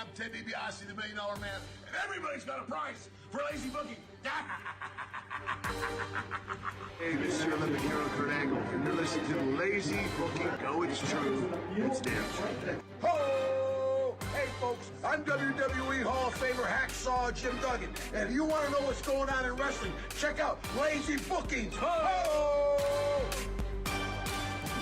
I'm Ted DiBiase, the $1 Million Man, and everybody's got a price for lazy booking. Hey, this is your Olympic hero, Kurt Angle, and you're listening to Lazy Booking. No, it's true. It's damn true. Ho! Hey, folks, I'm WWE Hall of Famer Hacksaw Jim Duggan, and if you want to know what's going on in wrestling, check out Lazy Bookings. Ho!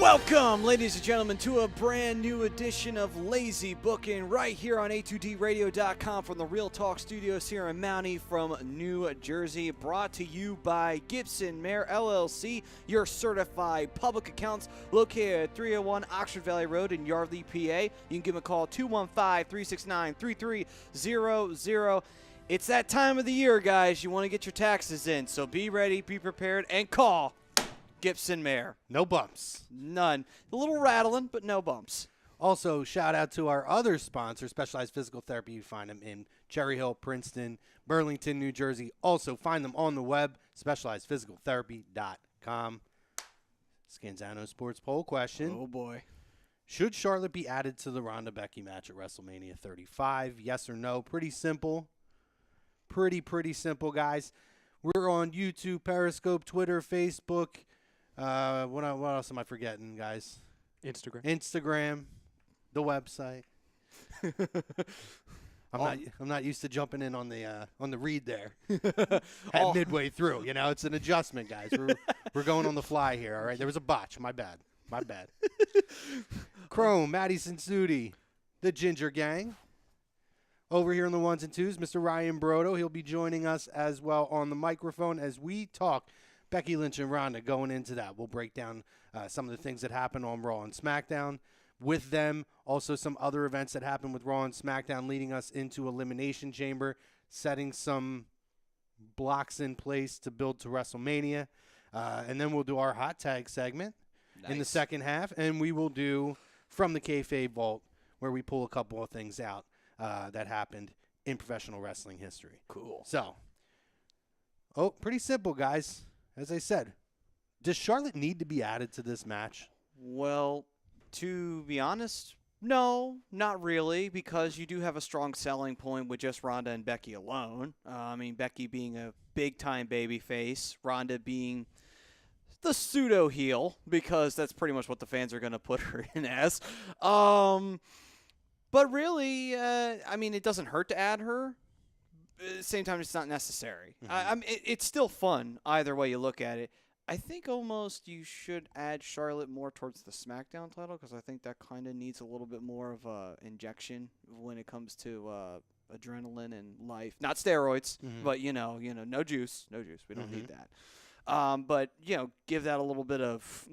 Welcome, ladies and gentlemen, to a brand new edition of Lazy Booking right here on A2DRadio.com from the Real Talk Studios here in Mountie from New Jersey. Brought to you by Gibson Mayer LLC, your certified public accounts located at 301 Oxford Valley Road in Yardley, PA. You can give them a call 215-369-3300. It's that time of the year, guys. You want to get your taxes in, so be ready, be prepared, and call Gibson Mayer. No bumps. None. A little rattling, but no bumps. Also, shout out to our other sponsor, Specialized Physical Therapy. You find them in Cherry Hill, Princeton, Burlington, New Jersey. Also, find them on the web, specializedphysicaltherapy.com. Scanzano Sports Poll question. Oh, boy. Should Charlotte be added to the Ronda Becky match at WrestleMania 35? Yes or no? Pretty simple. Pretty simple, guys. We're on YouTube, Periscope, Twitter, Facebook. What else am I forgetting, guys? Instagram, the website. I'm not used to jumping in on the read there at midway through. You know, it's an adjustment, guys. We're going on the fly here. All right, there was a botch. My bad. Chrome, Madison Sudi, the Ginger Gang. Over here on the ones and twos, Mr. Ryan Brodo. He'll be joining us as well on the microphone as we talk Becky Lynch and Ronda going into that. We'll break down some of the things that happened on Raw and Smackdown with them. Also some other events that happened with Raw and Smackdown leading us into Elimination Chamber, setting some blocks in place to build to WrestleMania. And then we'll do our hot tag segment in the second half. And we will do From the Kayfabe Vault, where we pull a couple of things out that happened in professional wrestling history. Cool. So, pretty simple, guys. As I said, does Charlotte need to be added to this match? Well, to be honest, no, not really, because you do have a strong selling point with just Ronda and Becky alone. Becky being a big-time babyface, Ronda being the pseudo-heel, because that's pretty much what the fans are going to put her in as. But really, it doesn't hurt to add her. At the same time, it's not necessary. Mm-hmm. It's still fun either way you look at it. I think almost you should add Charlotte more towards the SmackDown title because I think that kind of needs a little bit more of a injection when it comes to adrenaline and life. Not steroids, but no juice. We don't need that. But give that a little bit of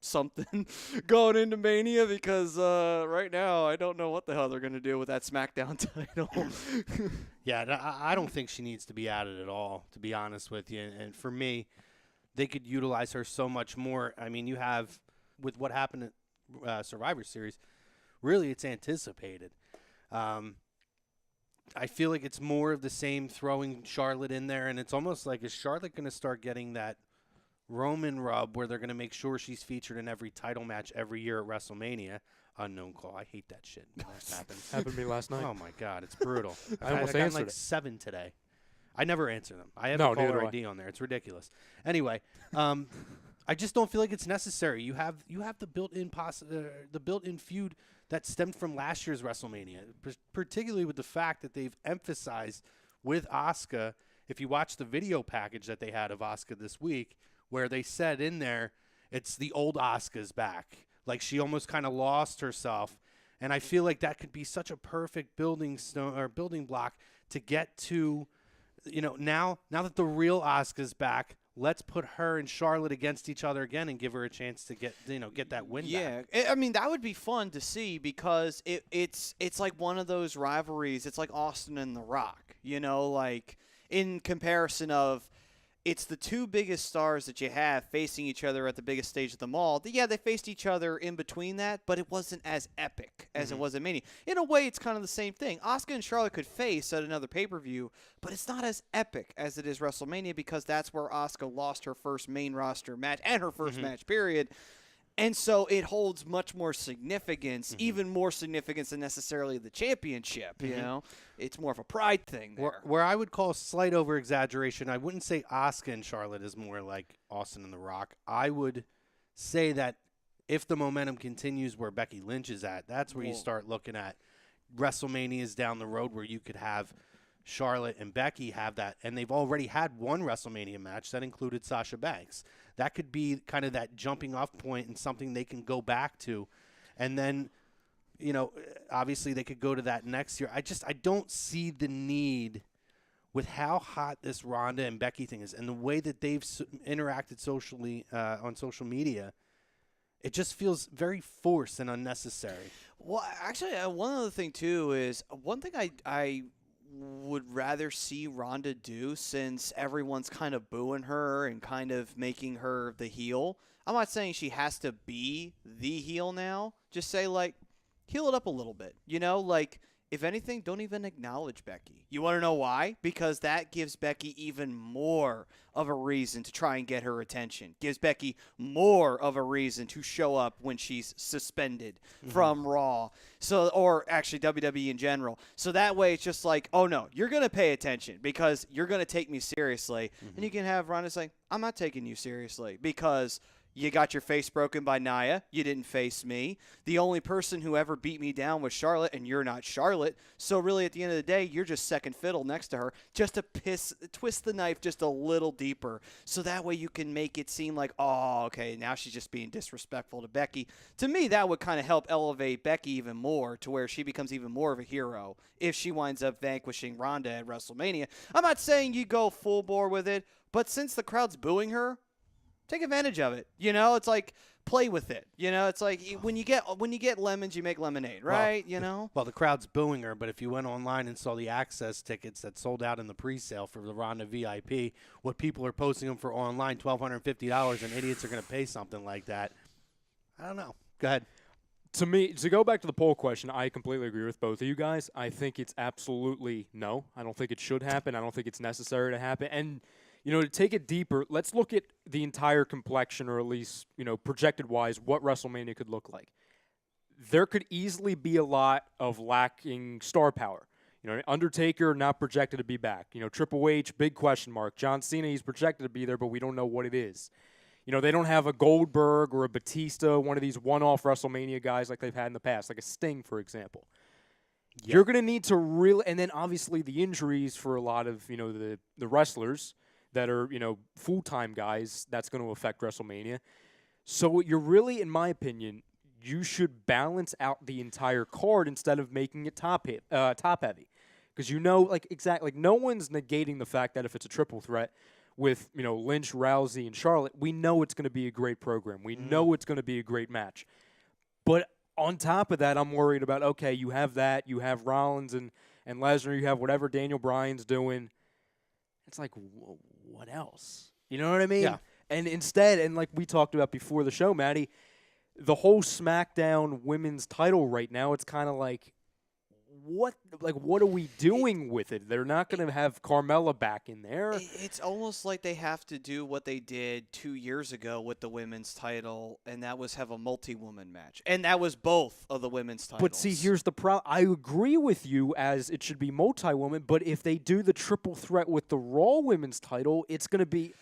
something going into Mania because right now I don't know what the hell they're going to do with that SmackDown title. Yeah, I don't think she needs to be added at all, to be honest with you. And for me, they could utilize her so much more. I mean, you have, with what happened at Survivor Series, really it's anticipated. I feel like it's more of the same throwing Charlotte in there, and it's almost like, is Charlotte going to start getting that Roman rub where they're going to make sure she's featured in every title match every year at WrestleMania? Unknown call. I hate that shit when that happens. Happened to me last night. Oh, my God. It's brutal. I almost got answered like it. 7 today. I never answer them. I have No, a caller neither do I. ID on there. It's ridiculous. Anyway, I just don't feel like it's necessary. You have the built-in feud that stemmed from last year's WrestleMania, particularly with the fact that they've emphasized with Asuka. If you watch the video package that they had of Asuka this week, where they said in there, it's the old Asuka's back. Like she almost kind of lost herself. And I feel like that could be such a perfect building block to get to, now that the real Asuka's back, let's put her and Charlotte against each other again and give her a chance to get that win back. Yeah, that would be fun to see because it's like one of those rivalries. It's like Austin and The Rock, like in comparison of it's the two biggest stars that you have facing each other at the biggest stage of them all. Yeah, they faced each other in between that, but it wasn't as epic as it was at Mania. In a way, it's kind of the same thing. Asuka and Charlotte could face at another pay-per-view, but it's not as epic as it is WrestleMania because that's where Asuka lost her first main roster match and her first match, period. And so it holds much more significance, even more significance than necessarily the championship, you know? It's more of a pride thing there. Where I would call slight over-exaggeration, I wouldn't say Asuka and Charlotte is more like Austin and The Rock. I would say that if the momentum continues where Becky Lynch is at, that's where you start looking at WrestleManias down the road where you could have Charlotte and Becky have that. And they've already had one WrestleMania match that included Sasha Banks. That could be kind of that jumping off point and something they can go back to. And then, you know, obviously they could go to that next year. I don't see the need with how hot this Ronda and Becky thing is and the way that they've interacted socially on social media. It just feels very forced and unnecessary. Well, actually, one other thing, too, is one thing I would rather see Ronda do, since everyone's kind of booing her and kind of making her the heel. I'm not saying she has to be the heel now. Just say, like, heel it up a little bit. You know, like, if anything, don't even acknowledge Becky. You want to know why? Because that gives Becky even more of a reason to try and get her attention. Gives Becky more of a reason to show up when she's suspended from Raw. So, or actually WWE in general. So that way it's just like, oh no, you're going to pay attention because you're going to take me seriously. And you can have Ronda say, I'm not taking you seriously because you got your face broken by Nia. You didn't face me. The only person who ever beat me down was Charlotte, and you're not Charlotte. So really, at the end of the day, you're just second fiddle next to her, just to twist the knife just a little deeper. So that way you can make it seem like, oh, okay, now she's just being disrespectful to Becky. To me, that would kind of help elevate Becky even more to where she becomes even more of a hero if she winds up vanquishing Ronda at WrestleMania. I'm not saying you go full bore with it, but since the crowd's booing her, take advantage of it. You know, it's like play with it. You know, it's like when you get lemons, you make lemonade, right? Well, you know. Well, the crowd's booing her, but if you went online and saw the access tickets that sold out in the pre-sale for the Ronda VIP, what people are posting them for online, $1,250, and idiots are going to pay something like that. I don't know. Go ahead. To me, to go back to the poll question, I completely agree with both of you guys. I think it's absolutely no. I don't think it should happen. I don't think it's necessary to happen. And you know, to take it deeper, let's look at the entire complexion, or at least, you know, projected-wise, what WrestleMania could look like. There could easily be a lot of lacking star power. You know, Undertaker not projected to be back. You know, Triple H, big question mark. John Cena, he's projected to be there, but we don't know what it is. You know, they don't have a Goldberg or a Batista, one of these one-off WrestleMania guys like they've had in the past, like a Sting, for example. Yeah. You're going to need to really – and then obviously the injuries for a lot of, you know, the wrestlers – that are, you know, full-time guys, that's going to affect WrestleMania. So you're really, in my opinion, you should balance out the entire card instead of making it top-heavy. Because you know, like, exactly, like, no one's negating the fact that if it's a triple threat with, you know, Lynch, Rousey, and Charlotte, we know it's going to be a great program. We know it's going to be a great match. But on top of that, I'm worried about, okay, you have that, you have Rollins and Lesnar, you have whatever Daniel Bryan's doing. It's like, what else? You know what I mean? Yeah. And instead, and like we talked about before the show, Maddie, the whole SmackDown women's title right now, it's kind of like, what are we doing with it? They're not going to have Carmella back in there. It's almost like they have to do what they did 2 years ago with the women's title, and that was have a multi-woman match. And that was both of the women's titles. But see, here's the problem. I agree with you as it should be multi-woman, but if they do the triple threat with the Raw women's title, it's going to be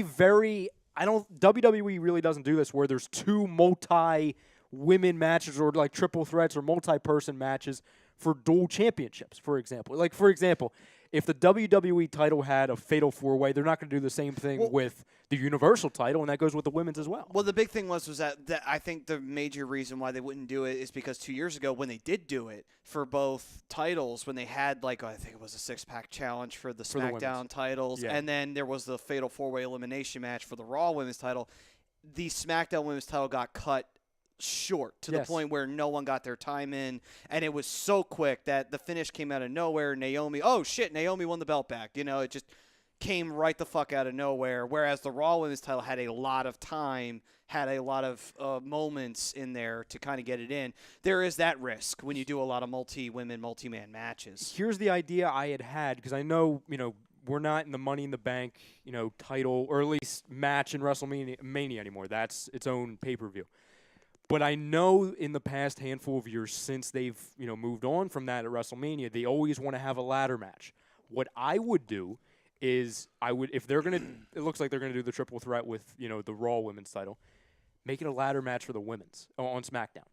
very WWE really doesn't do this where there's two multi-women matches or like triple threats or multi-person matches for dual championships, for example. Like, for example, if the WWE title had a fatal four-way, they're not going to do the same thing with the Universal title, and that goes with the women's as well. Well, the big thing was that I think the major reason why they wouldn't do it is because 2 years ago when they did do it for both titles, when they had, like, I think it was a six-pack challenge for the SmackDown titles, and then there was the fatal four-way elimination match for the Raw women's title, the SmackDown women's title got cut short to the point where no one got their time in, and it was so quick that the finish came out of nowhere. Naomi won the belt back. You know, it just came right the fuck out of nowhere, whereas the Raw women's title had a lot of time, had a lot of moments in there to kind of get it in. There is that risk when you do a lot of multi-women, multi-man matches. Here's the idea I had because I know, you know, we're not in the Money in the Bank, title or at least match in WrestleMania anymore. That's its own pay-per-view. But I know in the past handful of years since they've, moved on from that at WrestleMania, they always want to have a ladder match. What I would do is if they're going to, it looks like they're going to do the triple threat with, the Raw women's title, make it a ladder match for the women's on SmackDown.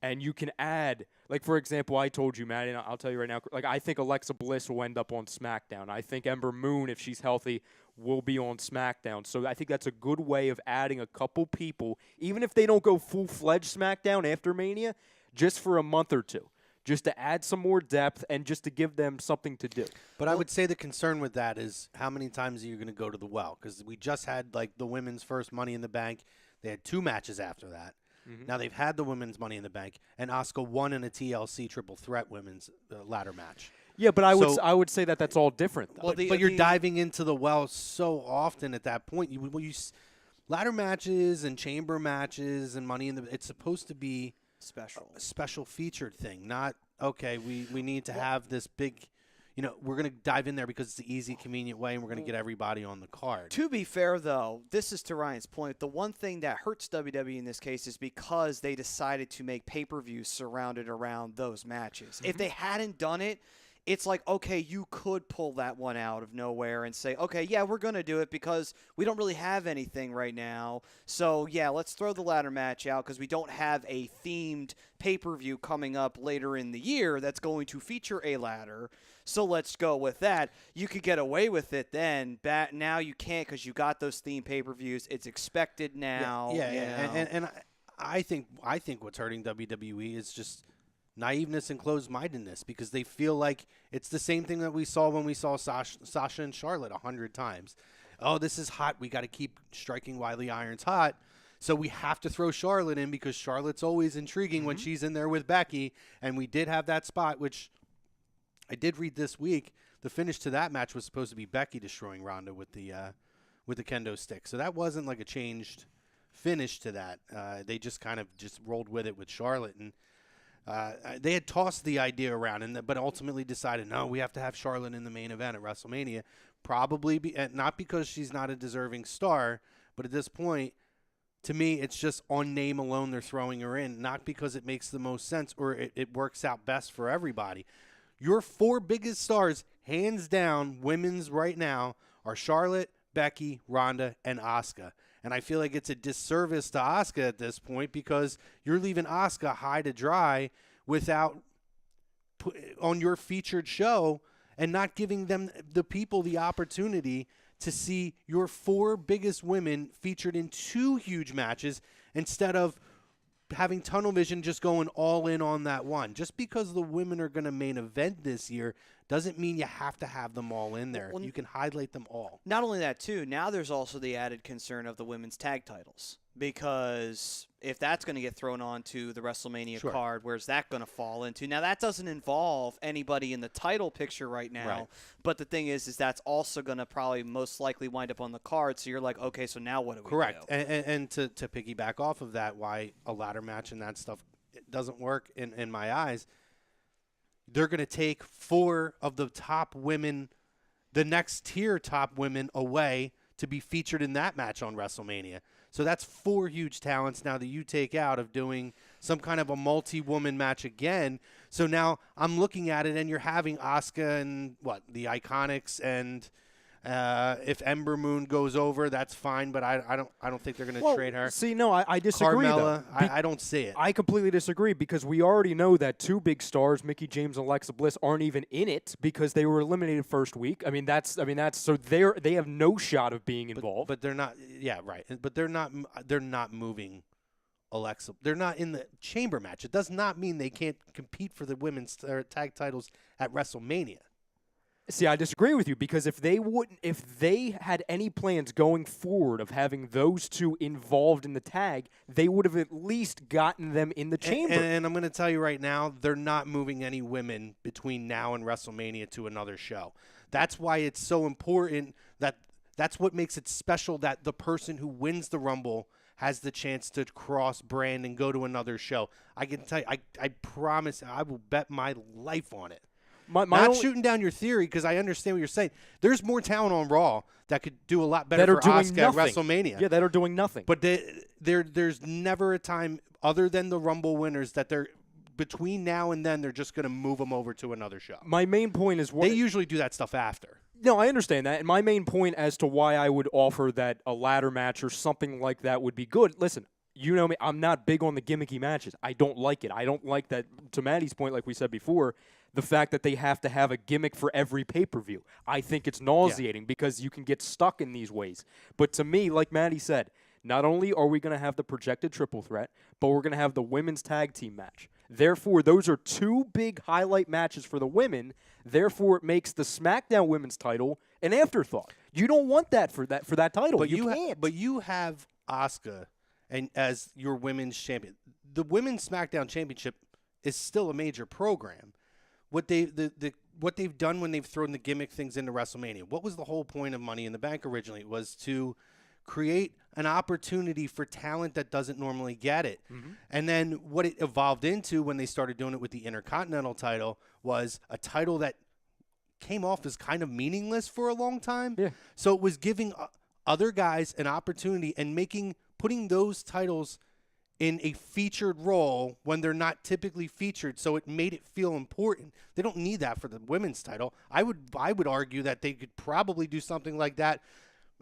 And you can add, like, for example, I told you, Matt, and I'll tell you right now, like, I think Alexa Bliss will end up on SmackDown. I think Ember Moon, if she's healthy, will be on SmackDown. So I think that's a good way of adding a couple people, even if they don't go full-fledged SmackDown after Mania, just for a month or two, just to add some more depth and just to give them something to do. But I would say the concern with that is how many times are you going to go to the well? Because we just had, like, the women's first Money in the Bank. They had 2 matches after that. Now they've had the women's Money in the Bank, and Asuka won in a TLC triple threat women's ladder match. Yeah, but I would say that's all different, though. Well, But you're diving into the well so often at that point. Ladder matches and chamber matches and Money in the it's supposed to be a special featured thing, not okay. We need to have this big. We're going to dive in there because it's the easy, convenient way, and we're going to get everybody on the card. To be fair, though, this is to Ryan's point. The one thing that hurts WWE in this case is because they decided to make pay-per-views surrounded around those matches. If they hadn't done it, it's like, okay, you could pull that one out of nowhere and say, okay, yeah, we're going to do it because we don't really have anything right now. So, yeah, let's throw the ladder match out because we don't have a themed pay-per-view coming up later in the year that's going to feature a ladder. So let's go with that. You could get away with it then. Now you can't because you got those themed pay-per-views. It's expected now. Yeah. And I think what's hurting WWE is just naiveness and closed-mindedness because they feel like it's the same thing that we saw when we saw Sasha and Charlotte 100 times. Oh, this is hot. We got to keep striking while the iron's hot. So we have to throw Charlotte in because Charlotte's always intriguing when she's in there with Becky. And we did have that spot, which I did read this week. The finish to that match was supposed to be Becky destroying Ronda with the kendo stick. So that wasn't like a changed finish to that. They just kind of just rolled with it with Charlotte. And they had tossed the idea around, but ultimately decided, no, we have to have Charlotte in the main event at WrestleMania. Probably not because she's not a deserving star, but at this point, to me, it's just on name alone they're throwing her in, not because it makes the most sense or it works out best for everybody. Your 4 biggest stars, hands down, women's right now, are Charlotte, Becky, Ronda, and Asuka. And I feel like it's a disservice to Asuka at this point because you're leaving Asuka high to dry without on your featured show and not giving them the people the opportunity to see your 4 biggest women featured in 2 huge matches instead of having tunnel vision just going all in on that one. Just because the women are going to main event this year doesn't mean you have to have them all in there. You can highlight them all. Not only that, too, now there's also the added concern of the women's tag titles. Because if that's going to get thrown onto the WrestleMania card, where's that going to fall into? Now, that doesn't involve anybody in the title picture right now. Right. But the thing is that's also going to probably most likely wind up on the card. So you're like, okay, so now what do we do? Correct. And to piggyback off of that, why a ladder match and that stuff doesn't work in my eyes, they're going to take 4 of the top women, the next tier top women away to be featured in that match on WrestleMania. So that's 4 huge talents now that you take out of doing some kind of a multi-woman match again. So now I'm looking at it, and you're having Asuka and the Iconics, and if Ember Moon goes over, that's fine. But I don't think they're going to trade her. See, no, I disagree. Carmella, though. I don't see it. I completely disagree because we already know that 2 big stars, Mickie James and Alexa Bliss, aren't even in it because they were eliminated first week. I mean that's so they have no shot of being involved. But they're not. Yeah, right. But they're not moving Alexa. They're not in the chamber match. It does not mean they can't compete for the women's tag titles at WrestleMania. See, I disagree with you because if they had any plans going forward of having those 2 involved in the tag, they would have at least gotten them in the chamber. And I'm going to tell you right now, they're not moving any women between now and WrestleMania to another show. That's why it's so important that's what makes it special that the person who wins the Rumble has the chance to cross brand and go to another show. I can tell you, I promise, I will bet my life on it. Not shooting down your theory, because I understand what you're saying. There's more talent on Raw that could do a lot better for Asuka at WrestleMania. Yeah, that are doing nothing. But there's never a time other than the Rumble winners that they're between now and then they're just going to move them over to another show. My main point is they usually do that stuff after. No, I understand that. And my main point as to why I would offer that a ladder match or something like that would be good. Listen, you know me, I'm not big on the gimmicky matches. I don't like it. I don't like that, to Maddie's point, like we said before, the fact that they have to have a gimmick for every pay-per-view. I think it's nauseating because you can get stuck in these ways. But to me, like Maddie said, not only are we going to have the projected triple threat, but we're going to have the women's tag team match. Therefore, those are two big highlight matches for the women. Therefore, it makes the SmackDown women's title an afterthought. You don't want that for that title. But you can't. But you have Asuka and as your women's champion. The women's SmackDown championship is still a major program. What they've done when they've thrown the gimmick things into WrestleMania. What was the whole point of Money in the Bank originally? It was to create an opportunity for talent that doesn't normally get it. Mm-hmm. And then what it evolved into when they started doing it with the Intercontinental title was a title that came off as kind of meaningless for a long time. Yeah. So it was giving other guys an opportunity and putting those titles in a featured role when they're not typically featured, so it made it feel important. They don't need that for the women's title. I would argue that they could probably do something like that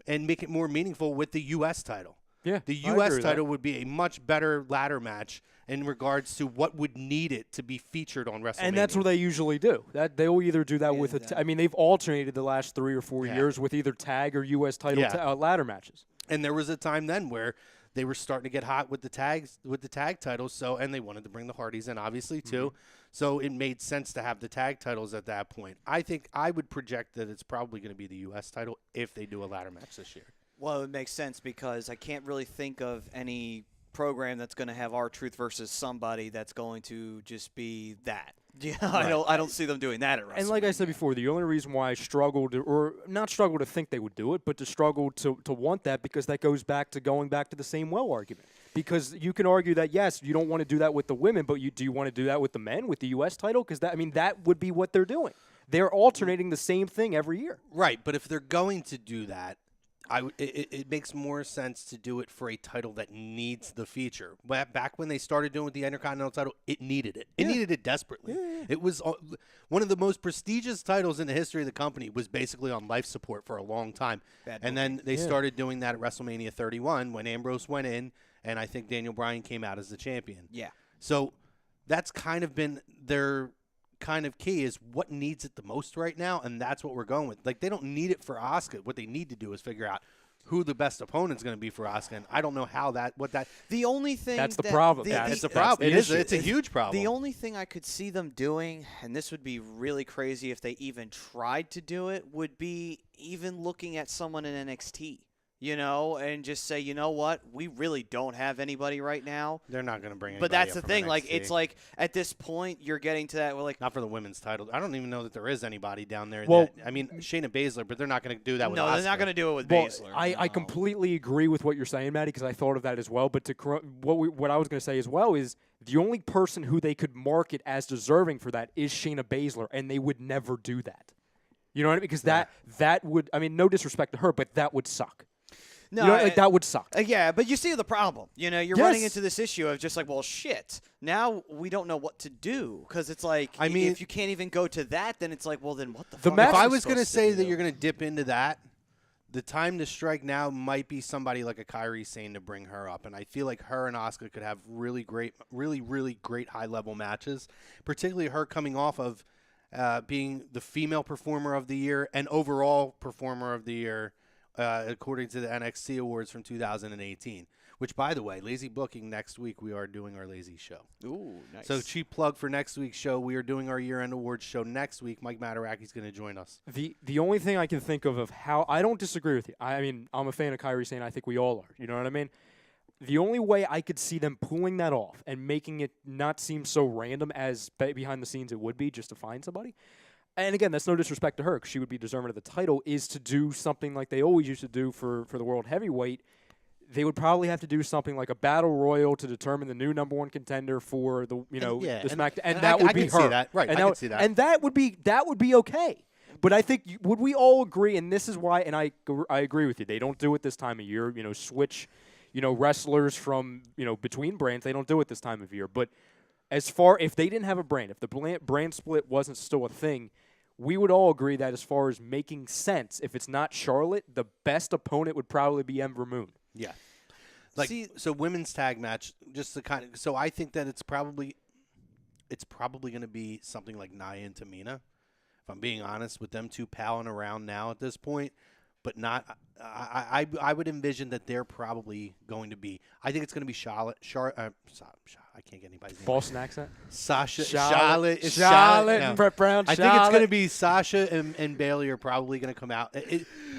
and make it more meaningful with the U.S. title. Yeah, the U.S. title would be a much better ladder match in regards to what would need it to be featured on WrestleMania. And that's what they usually do. That they'll either do that with I mean, they've alternated the last 3 or 4 years with either tag or U.S. title ladder matches. And there was a time then where they were starting to get hot with the tag titles, and they wanted to bring the Hardys in, obviously, too. Mm-hmm. So it made sense to have the tag titles at that point. I think I would project that it's probably going to be the U.S. title if they do a ladder match this year. Well, it makes sense because I can't really think of any program that's going to have R-Truth versus somebody that's going to just be that. Yeah, right. I don't see them doing that at WrestleMania. And like I said before, the only reason why I struggled, or not struggle to think they would do it, but to struggle to want that, because that goes back to going back to the same well argument. Because you can argue that, yes, you don't want to do that with the women, but do you want to do that with the men, with the U.S. title? Because that would be what they're doing. They're alternating the same thing every year. Right, but if they're going to do that, it makes more sense to do it for a title that needs the feature. Back when they started doing with the Intercontinental title, it needed it. It needed it desperately. Yeah. It was one of the most prestigious titles in the history of the company. Was basically on life support for a long time. And then they started doing that at WrestleMania 31 when Ambrose went in, and I think Daniel Bryan came out as the champion. Yeah. So that's kind of been their kind of key, is what needs it the most right now, and that's what we're going with. Like, they don't need it for Asuka. What they need to do is figure out who the best opponent's going to be for Asuka, and I don't know how the only thing that's the problem. It's a problem. It's a huge problem. The only thing I could see them doing, and this would be really crazy if they even tried to do it, would be even looking at someone in NXT. And just say, you know what, we really don't have anybody right now. They're not going to bring anybody. But that's up the thing. NXT. Like, it's like at this point, you're getting to that. We're like, not for the women's title. I don't even know that there is anybody down there. Well, Shayna Baszler, but they're not going to do that with. No, they're not going to do it with Baszler. I completely agree with what you're saying, Maddie, because I thought of that as well. But what I was going to say as well is the only person who they could market as deserving for that is Shayna Baszler, and they would never do that. You know what I mean? Because that would, no disrespect to her, but that would suck. No, that would suck. Yeah, but you see the problem. You're running into this issue of just like, well, shit. Now we don't know what to do because it's like, if you can't even go to that, then it's like, well, then what the fuck? If I was going to say that you're going to dip into that, the time to strike now might be somebody like a Kairi Sane to bring her up, and I feel like her and Asuka could have really great high-level matches, particularly her coming off of being the female performer of the year and overall performer of the year. According to the NXT Awards from 2018, which, by the way, Lazy Booking next week, we are doing our Lazy show. Ooh, nice. So, cheap plug for next week's show. We are doing our year-end awards show next week. Mike Mataraki's going to join us. The only thing I can think of how – I don't disagree with you. I'm a fan of Kairi Sane. I think we all are. You know what I mean? The only way I could see them pulling that off and making it not seem so random as behind the scenes it would be just to find somebody – and again, that's no disrespect to her because she would be deserving of the title, is to do something like they always used to do for the World Heavyweight, they would probably have to do something like a battle royal to determine the new number 1 contender for the the SmackDown, and that would be I her. See that. Right, and I can see that. And that would be okay. But I think would we all agree? And this is why, and I agree with you. They don't do it this time of year. Switch, wrestlers from between brands. They don't do it this time of year. But as far if they didn't have a brand, if the brand split wasn't still a thing, we would all agree that as far as making sense, if it's not Charlotte, the best opponent would probably be Ember Moon. Yeah. So women's tag match, just the kind of. So I think that it's probably going to be something like Nia and Tamina. If I'm being honest, with them two palling around now at this point, but not. I would envision that they're probably going to be. I think it's going to be Charlotte. I can't get anybody's name. Boston accent. Charlotte. No. Brett Brown. I think it's going to be Sasha and Bailey are probably going to come out.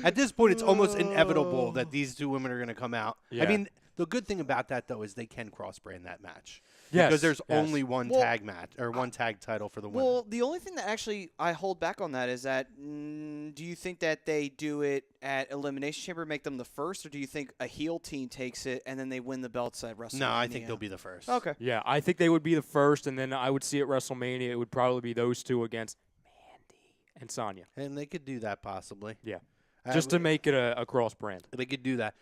At this point, it's almost inevitable that these two women are going to come out. Yeah. I mean, the good thing about that though is they can cross-brand that match. Yes, because there's yes. only one tag match or one tag title for the women. Well, the only thing that actually I hold back on that is that do you think that they do it at Elimination Chamber, make them the first, or do you think a heel team takes it and then they win the belts at WrestleMania? No, I think they'll be the first. Okay. Yeah, I think they would be the first, and then I would see at WrestleMania it would probably be those two against Mandy and Sonya. And they could do that possibly. Yeah, just to make it a cross brand. They could do that.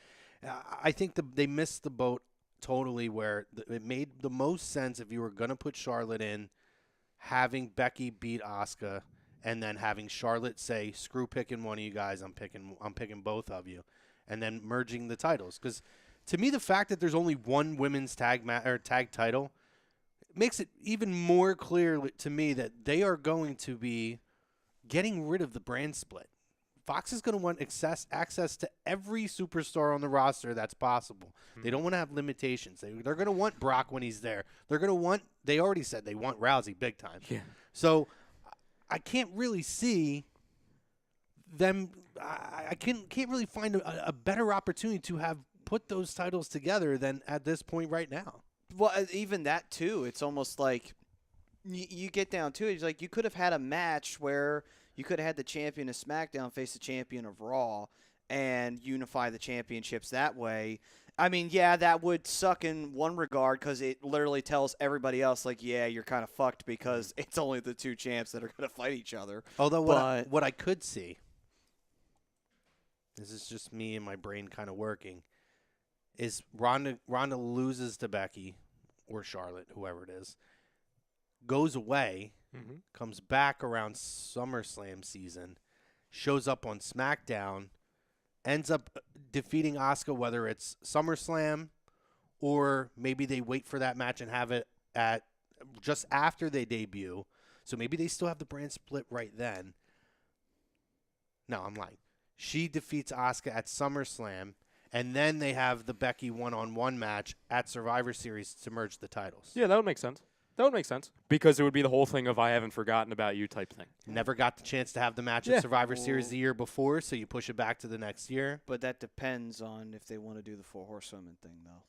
I think they missed the boat totally where it made the most sense if you were going to put Charlotte in, having Becky beat Asuka, and then having Charlotte say, "Screw picking one of you guys, I'm picking both of you," and then merging the titles. Because to me, the fact that there's only one women's tag title makes it even more clear to me that they are going to be getting rid of the brand split. Fox is going to want access to every superstar on the roster that's possible. Mm-hmm. They don't want to have limitations. They're going to want Brock when he's there. They already said they want Rousey big time. Yeah. So I can't really see them. I can't really find a better opportunity to have put those titles together than at this point right now. Well, even that too. It's almost like you get down to it. It's like you could have had a match where you could have had the champion of SmackDown face the champion of Raw and unify the championships that way. I mean, yeah, that would suck in one regard because it literally tells everybody else, like, yeah, you're kind of fucked because it's only the two champs that are going to fight each other. Although what I could see, this is just me and my brain kind of working, is Ronda loses to Becky or Charlotte, whoever it is, goes away, comes back around SummerSlam season, shows up on SmackDown, ends up defeating Asuka, whether it's SummerSlam or maybe they wait for that match and have it at just after they debut. So maybe they still have the brand split right then. No, I'm lying. She defeats Asuka at SummerSlam, and then they have the Becky one-on-one match at Survivor Series to merge the titles. Yeah, that would make sense. That would make sense. Because it would be the whole thing of I haven't forgotten about you type thing. Never got the chance to have the match at Survivor Series the year before, so you push it back to the next year. But that depends on if they want to do the 4 horsewomen thing, though.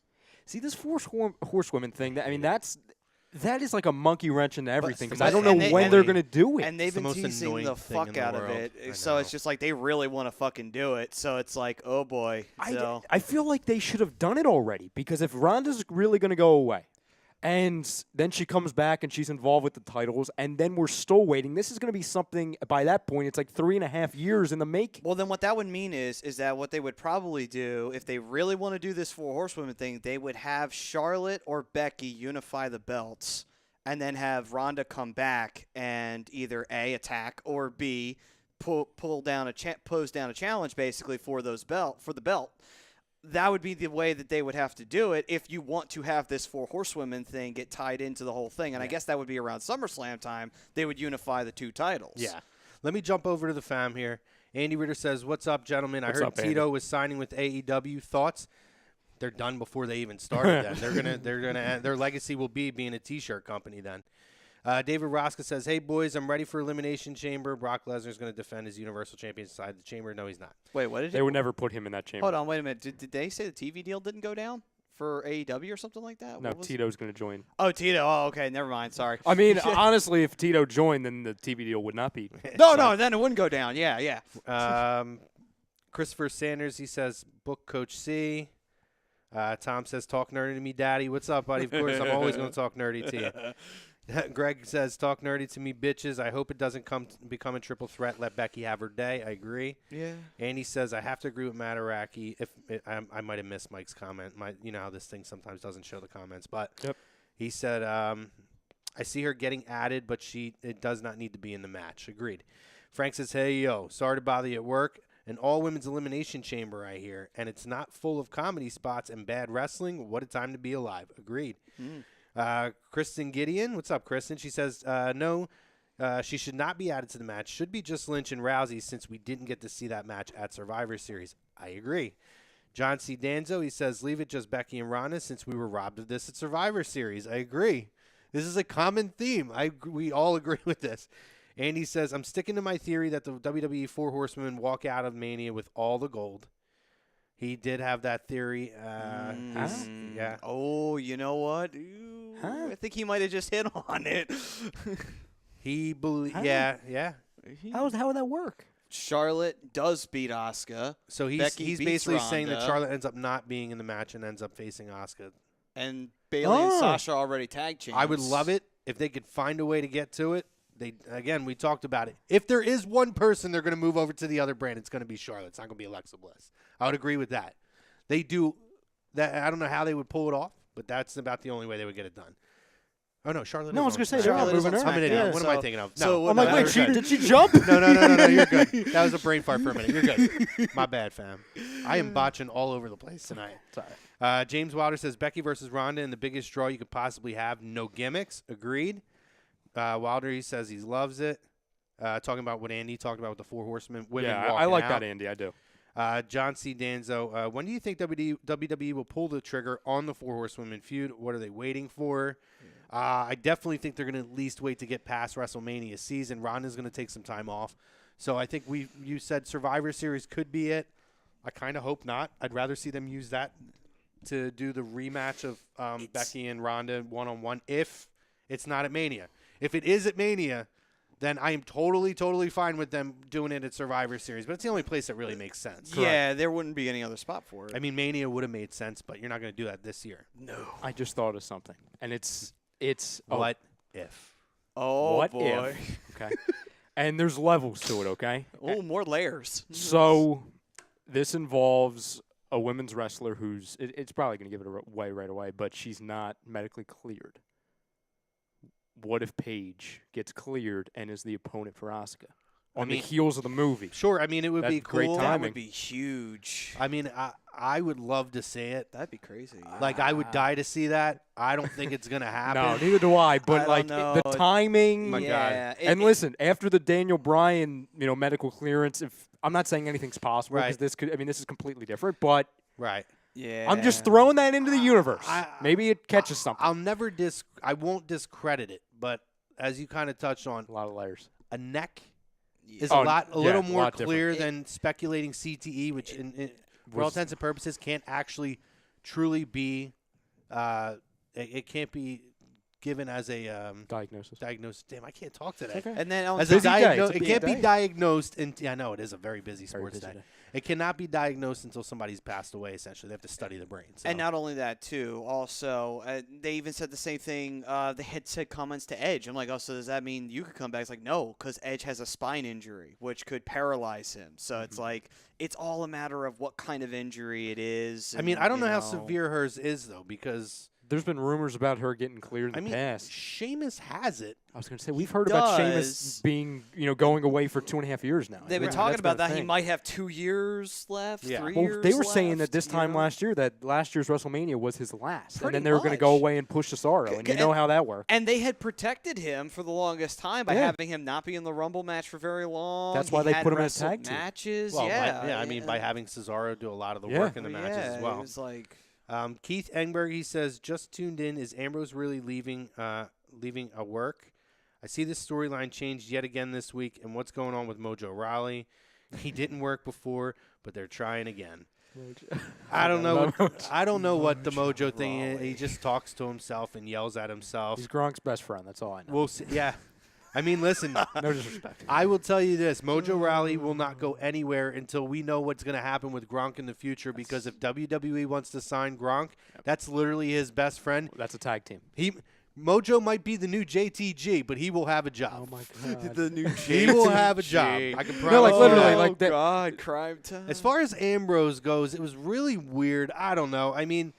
See, this 4 horsewomen thing, that is like a monkey wrench into everything because I don't and know when they're going to do it. And they've been most teasing annoying the thing fuck in the out of world. it. So it's just like they really want to fucking do it. So it's like, oh boy. So. I feel like they should have done it already because if Ronda's really going to go away and then she comes back and she's involved with the titles and then we're still waiting, this is going to be something by that point. It's like 3.5 years in the making. Well, then what that would mean is that what they would probably do if they really want to do this 4 horsewomen thing, they would have Charlotte or Becky unify the belts. And then have Ronda come back and either A, attack, or B, pose down a challenge basically for the belt. That would be the way that they would have to do it if you want to have this 4 horsewomen thing get tied into the whole thing. And I guess that would be around SummerSlam time. They would unify the 2 titles. Yeah. Let me jump over to the fam here. Andy Ritter says, "What's up, gentlemen? I heard Tito was signing with AEW. Thoughts?" They're done before they even started. Then they're gonna their legacy will be being a T-shirt company. Then David Rosca says, "Hey boys, I'm ready for Elimination Chamber. Brock Lesnar's going to defend his Universal Championship side of the chamber. No, he's not. Wait, what did they would never put him in that chamber? Hold on, wait a minute. Did they say the TV deal didn't go down for AEW or something like that? No, Tito's going to join. Oh, Tito. Oh, okay. Never mind. Sorry. I mean, honestly, if Tito joined, then the TV deal would not be. No, then it wouldn't go down. Yeah. Christopher Sanders, he says, book Coach C. Tom says, talk nerdy to me, Daddy. What's up, buddy? Of course, I'm always going to talk nerdy to you. Greg says, talk nerdy to me, bitches. I hope it doesn't become a triple threat. Let Becky have her day. I agree. Yeah. Andy says, I have to agree with Mataraki. I might have missed Mike's comment. You know how this thing sometimes doesn't show the comments. But he said, I see her getting added, but it does not need to be in the match. Agreed. Frank says, hey, yo, sorry to bother you at work. An all-women's elimination chamber, I hear, and it's not full of comedy spots and bad wrestling. What a time to be alive. Agreed. Kristen Gideon, what's up, Kristen? She says, no, she should not be added to the match. Should be just Lynch and Rousey since we didn't get to see that match at Survivor Series. I agree. John C. Danzo, he says, leave it just Becky and Ronda since we were robbed of this at Survivor Series. I agree. This is a common theme. We all agree with this. Andy says, I'm sticking to my theory that the WWE Four Horsemen walk out of Mania with all the gold. He did have that theory. Yeah. Oh, you know what? Ooh, I think he might have just hit on it. He yeah. How would that work? Charlotte does beat Asuka. So he's beats basically saying that Ronda. Charlotte ends up not being in the match and ends up facing Asuka. And Bayley and Sasha already tag champs. I would love it if they could find a way to get to it. We talked about it. If there is one person they're going to move over to the other brand, it's going to be Charlotte. It's not going to be Alexa Bliss. I would agree with that. They do that. I don't know how they would pull it off, but that's about the only way they would get it done. Oh no, Charlotte. No, I was going to say they're not Charlotte is moving on her. I'm an idiot. Yeah, What am I thinking of? No. so I'm like, wait, did she jump? No, you're good. That was a brain fart for a minute. You're good. My bad, fam. I am botching all over the place tonight. Sorry. James Wilder says Becky versus Ronda and the biggest draw you could possibly have. No gimmicks. Agreed. Wilder, he says he loves it. Talking about what Andy talked about with the Four Horsemen. Women Yeah, I walking like out. that, Andy. I do. John C. Danzo, when do you think WWE will pull the trigger on the Four Horsewomen feud? What are they waiting for? I definitely think they're going to at least wait to get past WrestleMania season. Ronda's going to take some time off. So I think you said Survivor Series could be it. I kind of hope not. I'd rather see them use that to do the rematch of Becky and Ronda one-on-one if it's not at Mania. If it is at Mania, then I am totally, totally fine with them doing it at Survivor Series. But it's the only place that really makes sense. Yeah, there wouldn't be any other spot for it. I mean, Mania would have made sense, but you're not going to do that this year. No. I just thought of something, and it's What if? Oh, what boy. if? Okay, and there's levels to it. Okay. Oh, more layers. So this involves a women's wrestler who's it's probably going to give it away right away, but she's not medically cleared. What if Paige gets cleared and is the opponent for Asuka on the heels of the movie? Sure. I mean, it would That's be great cool. That timing. would be huge. I mean, I would love to see it. That'd be crazy. Like, I would die to see that. I don't think it's going to happen. No, neither do I. But I don't the know. timing. My yeah, God. And listen, after the Daniel Bryan, medical clearance, if I'm not saying anything's possible because Right. this is completely different, but Right. Yeah. I'm just throwing that into the universe. Maybe it catches something. I won't discredit it, but as you kind of touched on, A lot of layers. a neck is Oh, a little yeah, more lot different. clear than speculating CTE, which for all intents and purposes can't actually truly be it can't be given as a Diagnosis. diagnosis. Damn, I can't talk today. Okay. And then on As top- a It's a it busy can't be day. diagnosed. I know it is a very busy Very sports busy day. day. It cannot be diagnosed until somebody's passed away. Essentially, they have to study the brain. So. And not only that, too. Also, they even said the same thing. They had said comments to Edge. I'm like, oh, so does that mean you could come back? It's like, no, because Edge has a spine injury, which could paralyze him. So it's like, it's all a matter of what kind of injury it is. I mean, and, I don't you know how severe hers is though, because There's been rumors about her getting cleared in the past. Sheamus has it. I was going to say, we've heard about does. Sheamus being, going away for 2.5 years now. They've been Right. talking That's about been a that. He thing. might have 2 years left, Yeah. 3 Well, years they were saying that left, this time you know? last year that last year's WrestleMania was his last, Pretty and then they were going to go much. away and push Cesaro, and you And- know how that worked. And they had protected him for the longest time by Yeah. having him not be in the Rumble match for very long. That's He why they had put him in a wrestled tag team. matches. Well, yeah, I mean, by having Cesaro do a lot of the Yeah. work in the matches yeah, as well. It was like, Keith Engberg, he says, just tuned in. Is Ambrose really leaving a work? I see this storyline changed yet again this week. And what's going on with Mojo Rawley? He didn't work before, but they're trying again. I don't know. I don't know what the Mojo thing is. He just talks to himself and yells at himself. He's Gronk's best friend. That's all I know. We'll see. Yeah. I mean, listen. No disrespect. I will tell you this: Mojo Rawley will not go anywhere until we know what's going to happen with Gronk in the future. Because if WWE wants to sign Gronk, that's literally his best friend. That's a tag team. Mojo might be the new JTG, but he will have a job. Oh my god. The new He will have a job. I can promise. No, like you literally, that. like that. God, crime time. As far as Ambrose goes, it was really weird. I don't know. I mean,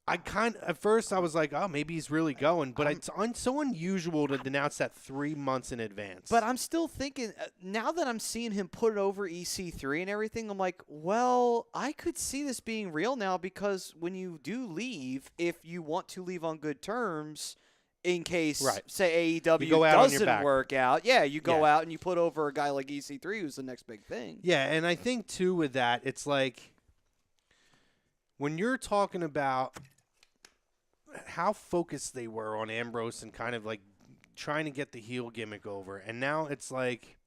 at first I was like, oh, maybe he's really going, but it's so unusual to announce that 3 months in advance. But I'm still thinking, now that I'm seeing him put it over EC3 and everything, I'm like, well, I could see this being real now because when you do leave, if you want to leave on good terms, in case, say, AEW doesn't work out, you go out and you put over a guy like EC3 who's the next big thing. Yeah, and I think, too, with that, it's like when you're talking about how focused they were on Ambrose and kind of like trying to get the heel gimmick over. And now it's like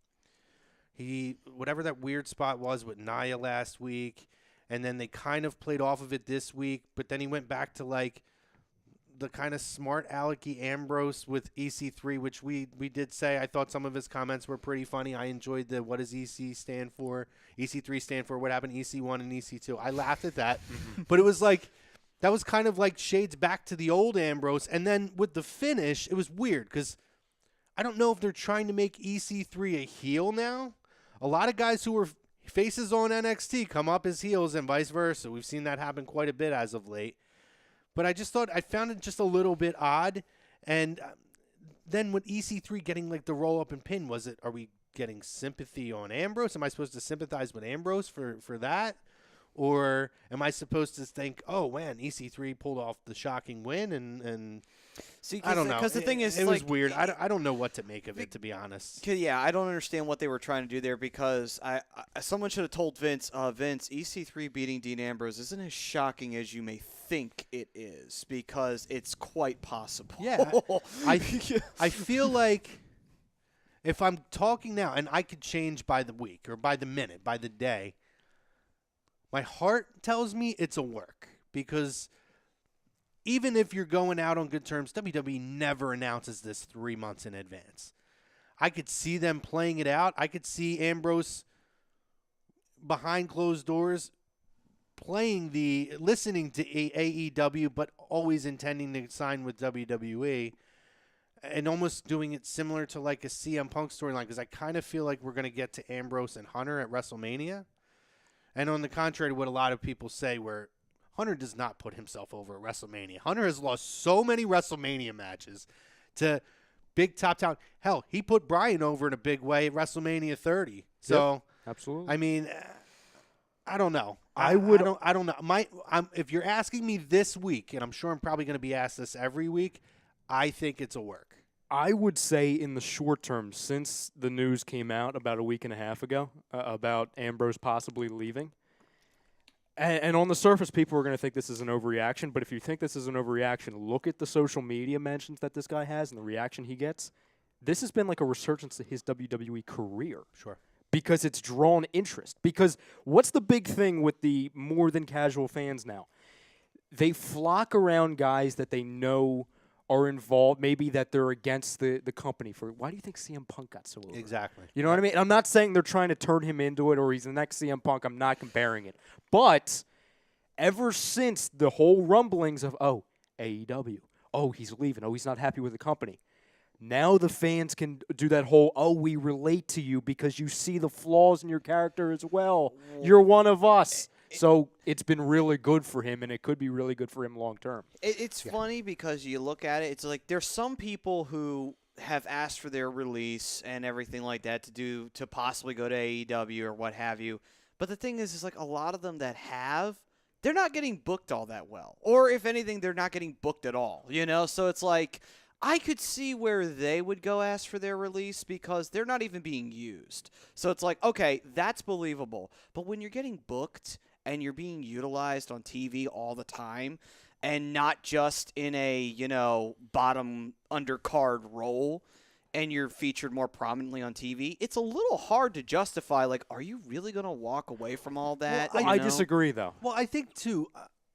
whatever that weird spot was with Nia last week, and then they kind of played off of it this week, but then he went back to like the kind of smart alecky Ambrose with EC3, which we did say. I thought some of his comments were pretty funny. I enjoyed the what does EC stand for? EC3 stand for what happened EC1 and EC2. I laughed at that. But it was like that was kind of like shades back to the old Ambrose. And then with the finish, it was weird because I don't know if they're trying to make EC3 a heel now. A lot of guys who were faces on NXT come up as heels and vice versa. We've seen that happen quite a bit as of late. But I found it just a little bit odd. And then with EC3 getting like the roll up and pin, are we getting sympathy on Ambrose? Am I supposed to sympathize with Ambrose for that? Or am I supposed to think, oh, man, EC3 pulled off the shocking win? And See, I don't know. Because the thing is, it was weird. I don't know what to make of it, to be honest. Yeah, I don't understand what they were trying to do there because someone should have told Vince, Vince, EC3 beating Dean Ambrose isn't as shocking as you may think it is because it's quite possible. Yeah. I feel like if I'm talking now, and I could change by the week or by the minute, by the day, my heart tells me it's a work because even if you're going out on good terms, WWE never announces this 3 months in advance. I could see them playing it out. I could see Ambrose behind closed doors listening to AEW, but always intending to sign with WWE and almost doing it similar to like a CM Punk storyline because I kind of feel like we're going to get to Ambrose and Hunter at WrestleMania. And on the contrary to what a lot of people say, where Hunter does not put himself over at WrestleMania. Hunter has lost so many WrestleMania matches to big top talent. Hell, he put Bryan over in a big way at WrestleMania 30. So, yep, absolutely. I mean, I don't know. I don't know. If you're asking me this week, and I'm sure I'm probably going to be asked this every week, I think it's a work. I would say in the short term, since the news came out about a week and a half ago about Ambrose possibly leaving, and on the surface, people are going to think this is an overreaction. But if you think this is an overreaction, look at the social media mentions that this guy has and the reaction he gets. This has been like a resurgence of his WWE career. Sure. Because it's drawn interest. Because what's the big thing with the more than casual fans now? They flock around guys that they know are involved, maybe that they're against the company. Why do you think CM Punk got so over? Exactly. You know what I mean? I'm not saying they're trying to turn him into it or he's the next CM Punk. I'm not comparing it. But ever since the whole rumblings of, AEW, he's leaving, he's not happy with the company, now the fans can do that whole, we relate to you because you see the flaws in your character as well. You're one of us. So it's been really good for him, and it could be really good for him long term. It's funny because you look at it, it's like there's some people who have asked for their release and everything like that to possibly go to AEW or what have you. But the thing is like a lot of them that they're not getting booked all that well. Or if anything, they're not getting booked at all, So it's like I could see where they would go ask for their release because they're not even being used. So it's like, okay, that's believable. But when you're getting booked and you're being utilized on TV all the time and not just in a, bottom undercard role and you're featured more prominently on TV, it's a little hard to justify, like, are you really going to walk away from all that? I disagree, though. Well, I think, too,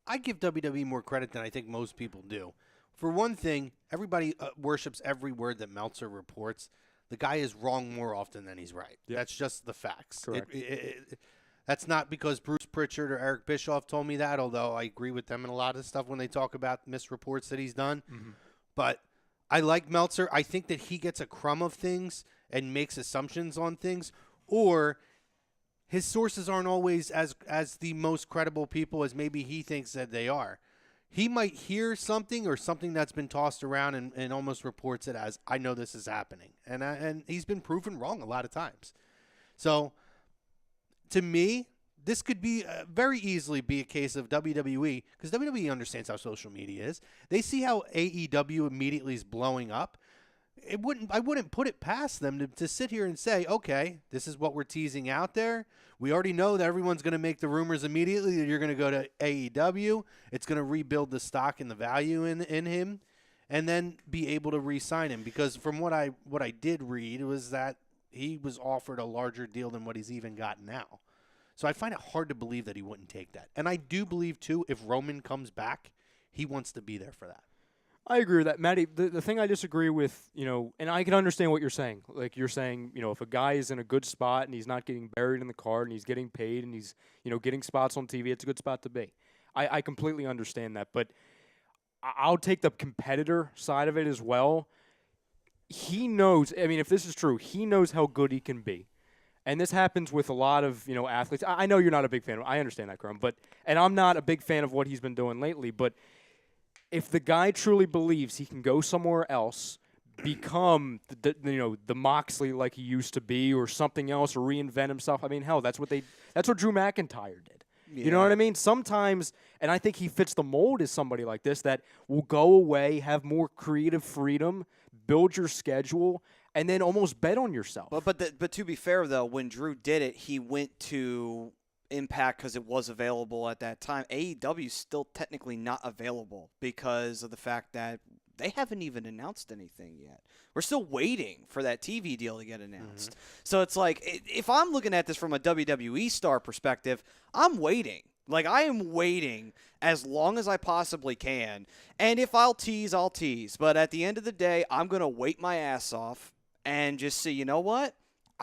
I give WWE more credit than I think most people do. For one thing, everybody worships every word that Meltzer reports. The guy is wrong more often than he's right. Yep. That's just the facts. Correct. That's not because Bruce Pritchard or Eric Bischoff told me that, although I agree with them in a lot of stuff when they talk about misreports that he's done. Mm-hmm. But I like Meltzer. I think that he gets a crumb of things and makes assumptions on things, or his sources aren't always as the most credible people as maybe he thinks that they are. He might hear something or something that's been tossed around and almost reports it as, I know this is happening. And he's been proven wrong a lot of times. So, to me, this could be very easily be a case of WWE, because WWE understands how social media is. They see how AEW immediately is blowing up. I wouldn't put it past them to sit here and say, okay, this is what we're teasing out there. We already know that everyone's going to make the rumors immediately that you're going to go to AEW. It's going to rebuild the stock and the value in him, and then be able to re-sign him. Because from what I did read was that he was offered a larger deal than what he's even got now. So I find it hard to believe that he wouldn't take that. And I do believe, too, if Roman comes back, he wants to be there for that. I agree with that, Matty. The thing I disagree with, and I can understand what you're saying. Like you're saying, if a guy is in a good spot and he's not getting buried in the card and he's getting paid and he's, getting spots on TV, it's a good spot to be. I completely understand that. But I'll take the competitor side of it as well. He knows, if this is true, he knows how good he can be. And this happens with a lot of, athletes. I know you're not a big fan. I understand that, Crum. And I'm not a big fan of what he's been doing lately. But if the guy truly believes he can go somewhere else, become the Moxley like he used to be, or something else, or reinvent himself. Hell, that's what Drew McIntyre did. Yeah. You know what I mean? Sometimes, and I think he fits the mold as somebody like this that will go away, have more creative freedom, build your schedule, and then almost bet on yourself. But to be fair, though, when Drew did it, he went to Impact because it was available at that time. AEW is still technically not available because of the fact that they haven't even announced anything yet. We're still waiting for that TV deal to get announced. Mm-hmm. So it's like, if I'm looking at this from a WWE star perspective, I'm waiting. Like, I am waiting as long as I possibly can. And if I'll tease, I'll tease. But at the end of the day, I'm going to wait my ass off and just see, you know what?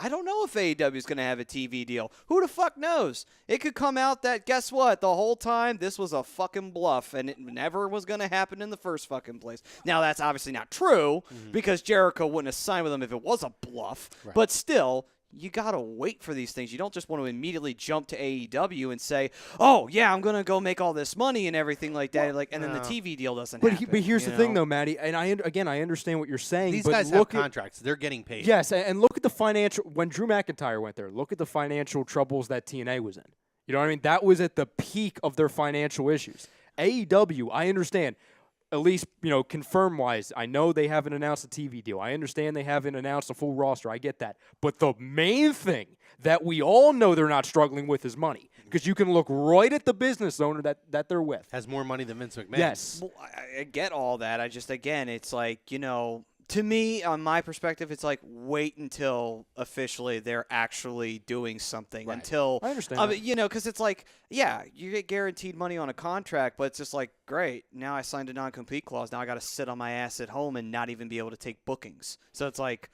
I don't know if AEW is going to have a TV deal. Who the fuck knows? It could come out that, guess what? The whole time, this was a fucking bluff, and it never was going to happen in the first fucking place. Now, that's obviously not true, because Jericho wouldn't have signed with them if it was a bluff. Right. But still, you got to wait for these things. You don't just want to immediately jump to AEW and say, oh, yeah, I'm going to go make all this money and everything like that, and then the TV deal doesn't happen. But here's the thing, though, Matty, and I understand what you're saying. These but guys have contracts. They're getting paid. Yes, and look at the financial – when Drew McIntyre went there, look at the financial troubles that TNA was in. You know what I mean? That was at the peak of their financial issues. AEW, I understand – at least, confirm-wise, I know they haven't announced a TV deal. I understand they haven't announced a full roster. I get that. But the main thing that we all know they're not struggling with is money, because you can look right at the business owner that they're with. Has more money than Vince McMahon. Yes. Well, I get all that. Again, it's like, to me, on my perspective, it's like wait until officially they're actually doing something. Right. Until I understand. Because it's like, yeah, you get guaranteed money on a contract, but it's just like, great, now I signed a non-compete clause. Now I got to sit on my ass at home and not even be able to take bookings. So it's like,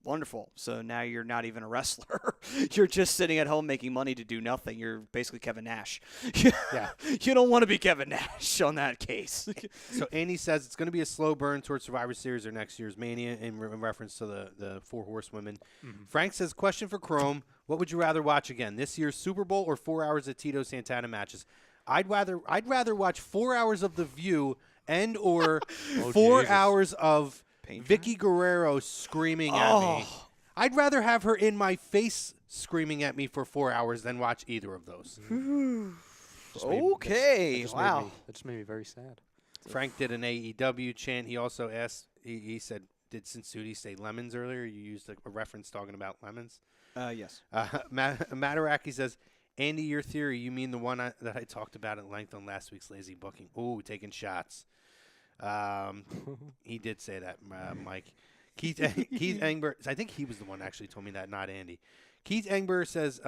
wonderful. So now you're not even a wrestler. You're just sitting at home making money to do nothing. You're basically Kevin Nash. Yeah. You don't want to be Kevin Nash on that case. So Andy says it's going to be a slow burn towards Survivor Series or next year's Mania in reference to the Four Horsewomen. Mm-hmm. Frank says, question for Chrome. What would you rather watch again, this year's Super Bowl or 4 hours of Tito Santana matches? I'd rather watch 4 hours of The View and or 4 hours of Vicky Guerrero screaming at me. I'd rather have her in my face screaming at me for 4 hours than watch either of those. Okay. Wow. That just made me very sad. Frank did an AEW chant. He also asked, he said, did Sinsudi say lemons earlier? You used a reference talking about lemons. Yes. Mataraki says, Andy, your theory, you mean the one that I talked about at length on last week's Lazy Booking. Ooh, taking shots. He did say that, Mike. Keith Engber, I think he was the one that actually told me that, not Andy. Keith Engber says,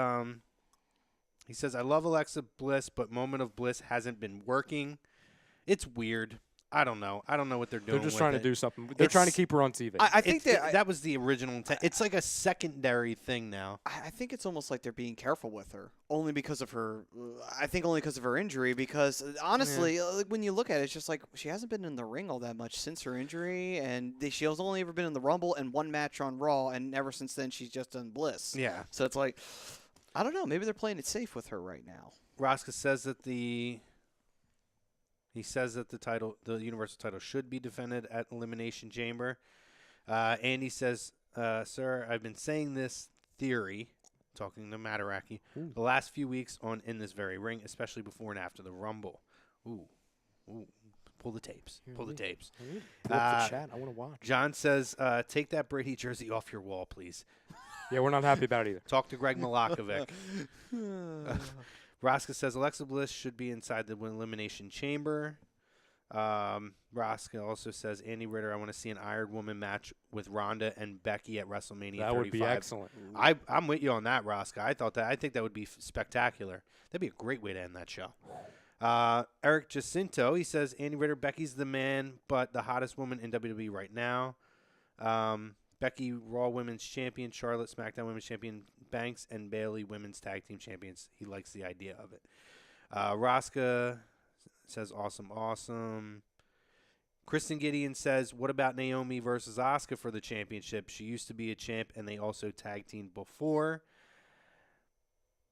he says, I love Alexa Bliss, but Moment of Bliss hasn't been working. It's weird. I don't know. I don't know what they're doing. They're just with trying to it. do something. They're trying to keep her on TV. I think that was the original intent. It's like a secondary thing now. I think it's almost like they're being careful with her, only because of her. I think only because of her injury. Because honestly, when you look at it, it's just like she hasn't been in the ring all that much since her injury, and she has only ever been in the Rumble and one match on Raw, and ever since then she's just done Bliss. Yeah. So it's like, I don't know. Maybe they're playing it safe with her right now. Rosca says that the title, the Universal title, should be defended at Elimination Chamber. Andy says, "Sir, I've been saying this theory," talking to Mataraki, "the last few weeks on in this very ring, especially before and after the Rumble." Ooh. Pull the tapes. Pull the tapes. Pull up the chat. I want to watch. John says, "Take that Brady jersey off your wall, please." Yeah, we're not happy about it either. Talk to Greg Malakovic. Rosca says Alexa Bliss should be inside the Elimination Chamber. Rosca also says Andy Ritter, I want to see an Iron Woman match with Ronda and Becky at WrestleMania 35. That would be excellent. I'm with you on that, Rosca. I think that would be spectacular. That'd be a great way to end that show. Eric Jacinto, he says Andy Ritter, Becky's the man, but the hottest woman in WWE right now. Becky, Raw Women's Champion, Charlotte, SmackDown Women's Champion, Banks, and Bayley, Women's Tag Team Champions. He likes the idea of it. Rosca says, awesome. Kristen Gideon says, what about Naomi versus Asuka for the championship? She used to be a champ, and they also tag teamed before.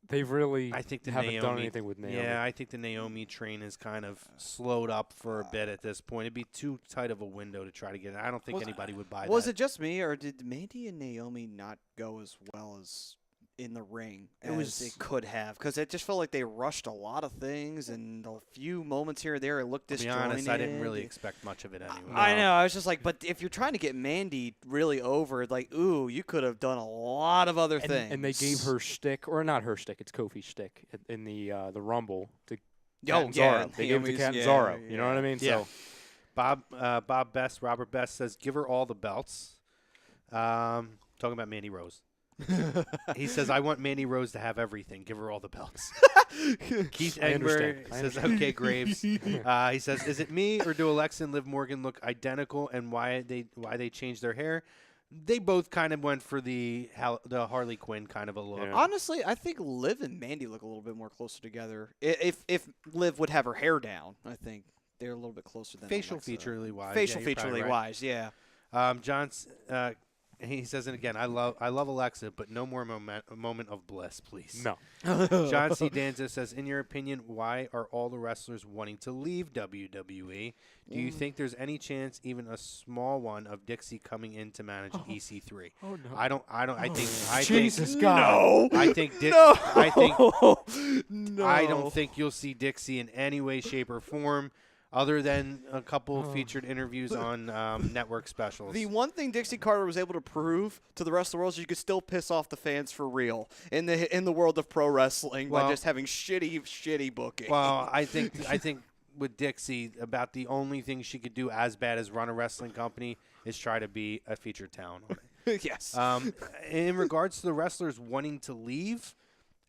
They really I think haven't done anything with Naomi. Yeah, I think the Naomi train has kind of slowed up for a bit at this point. It'd be too tight of a window to try to get it. I don't think anybody would buy that. Was it just me, or did Mandy and Naomi not go as well as in the ring as it could have? Because it just felt like they rushed a lot of things, and a few moments here or there it looked disjointed. To be honest, I didn't really expect much of it anyway. I know. I was just like, but if you're trying to get Mandy really over, like, ooh, you could have done a lot of other things. And they gave her shtick, or not her shtick, it's Kofi's shtick in the Rumble to Naomi's, They gave it to Catanzaro. You know what I mean? Yeah. So Bob Best, Robert Best says, give her all the belts. Talking about Mandy Rose. He says, I want Mandy Rose to have everything. Give her all the belts. Keith Engber says, okay, Graves. He says, is it me or do Alexa and Liv Morgan look identical, and why they changed their hair? They both kind of went for the Harley Quinn kind of a look. Yeah. Honestly, I think Liv and Mandy look a little bit more closer together. If Liv would have her hair down, I think they're a little bit closer than Facial Alexa. featurely wise. Facial yeah, featurely wise, yeah. John's. He says it again. I love Alexa, but no more moment of bliss, please. No. John C. Danza says, in your opinion, why are all the wrestlers wanting to leave WWE? Do you think there's any chance, even a small one, of Dixie coming in to manage EC3? Oh no. I don't. I think. Jesus God. No. I think. No. I think. No. I don't think you'll see Dixie in any way, shape, or form, other than a couple featured interviews on network specials. The one thing Dixie Carter was able to prove to the rest of the world is you could still piss off the fans for real in the world of pro wrestling by just having shitty booking. Well, I think with Dixie, about the only thing she could do as bad as run a wrestling company is try to be a featured talent on it. Yes. In regards to the wrestlers wanting to leave,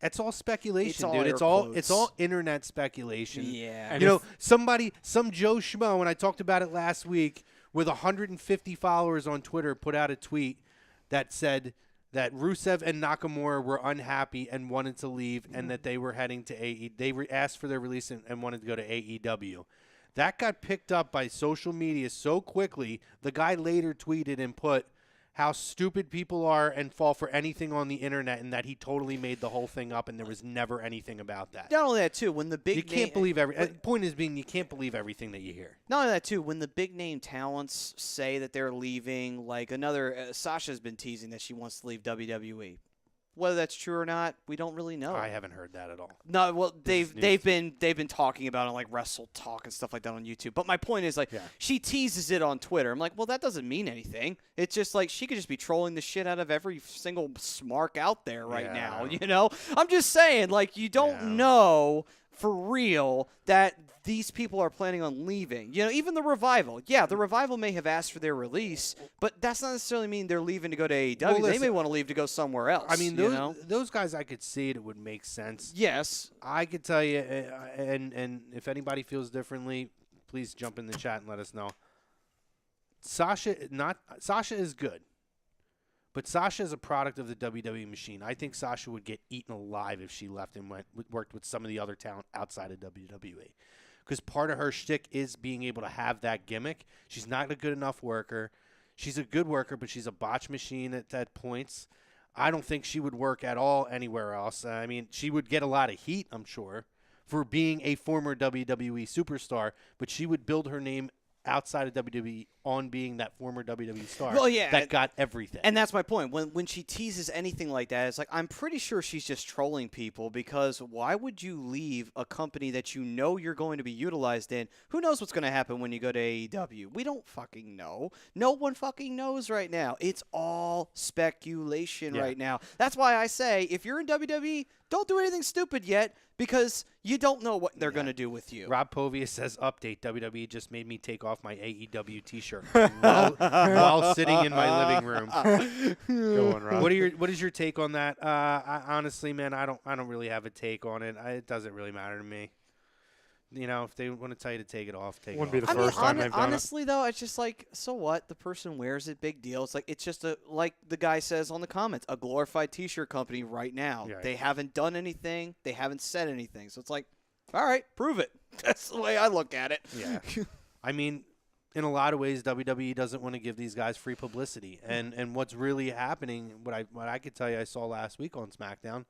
it's all speculation, It's all dude. air It's all internet speculation. Yeah. And some Joe Schmo, and I talked about it last week, with 150 followers on Twitter, put out a tweet that said that Rusev and Nakamura were unhappy and wanted to leave, and that they were heading to AEW. They asked for their release and wanted to go to AEW. That got picked up by social media so quickly. The guy later tweeted and put how stupid people are and fall for anything on the internet, and that he totally made the whole thing up, and there was never anything about that. Not only that, too, when the big You can't believe point is being you can't believe everything that you hear. Not only that, too, when the big name talents say that they're leaving, like Sasha's been teasing that she wants to leave WWE. Whether that's true or not, we don't really know. I haven't heard that at all. No, well, they've been talking about it on like Wrestle Talk and stuff like that on YouTube. But my point is, she teases it on Twitter. I'm like, well, that doesn't mean anything. It's just like she could just be trolling the shit out of every single smark out there right now. You know, I'm just saying, like, you don't know for real that these people are planning on leaving. You know, even the Revival. Yeah, the Revival may have asked for their release, but that's not necessarily mean they're leaving to go to AEW. Well, they may want to leave to go somewhere else. I mean, those guys, I could see it would make sense. Yes. I could tell you, and if anybody feels differently, please jump in the chat and let us know. Sasha is good, but Sasha is a product of the WWE machine. I think Sasha would get eaten alive if she left and worked with some of the other talent outside of WWE. Because part of her shtick is being able to have that gimmick. She's not a good enough worker. She's a good worker, but she's a botch machine at points. I don't think she would work at all anywhere else. I mean, she would get a lot of heat, I'm sure, for being a former WWE superstar, but she would build her name outside of WWE on being that former WWE star that got everything. And that's my point. When she teases anything like that, it's like, I'm pretty sure she's just trolling people, because why would you leave a company that you know you're going to be utilized in? Who knows what's going to happen when you go to AEW? We don't fucking know. No one fucking knows right now. It's all speculation right now. That's why I say, if you're in WWE, don't do anything stupid yet, because you don't know what they're going to do with you. Rob Povia says, update, WWE just made me take off my AEW t-shirt while sitting in my living room. Go on, Rob. What is your take on that? Honestly, man, I don't really have a take on it. It doesn't really matter to me. You know, if they want to tell you to take it off, take it off. Wouldn't be the first time they've done it. Honestly, though, it's just like, so what? The person wears it, big deal. It's like, it's just like the guy says on the comments, a glorified T-shirt company right now. Right. They haven't done anything. They haven't said anything. So it's like, all right, prove it. That's the way I look at it. Yeah. I mean, in a lot of ways, WWE doesn't want to give these guys free publicity. And what's really happening, what I could tell you I saw last week on SmackDown,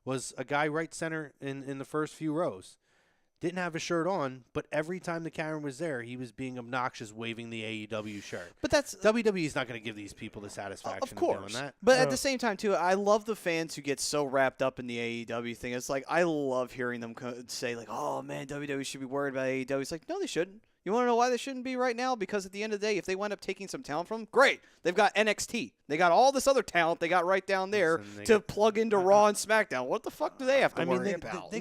was a guy right center in the first few rows. Didn't have a shirt on, but every time the camera was there, he was being obnoxious waving the AEW shirt. But that's WWE's not going to give these people the satisfaction of course. of doing that. But at the same time, too, I love the fans who get so wrapped up in the AEW thing. It's like, I love hearing them say, like, oh, man, WWE should be worried about AEW. It's like, no, they shouldn't. You want to know why they shouldn't be right now? Because at the end of the day, if they wind up taking some talent from them, great. They've got NXT. They got all this other talent they got right down there to plug into Raw and SmackDown. What the fuck do they have to worry about?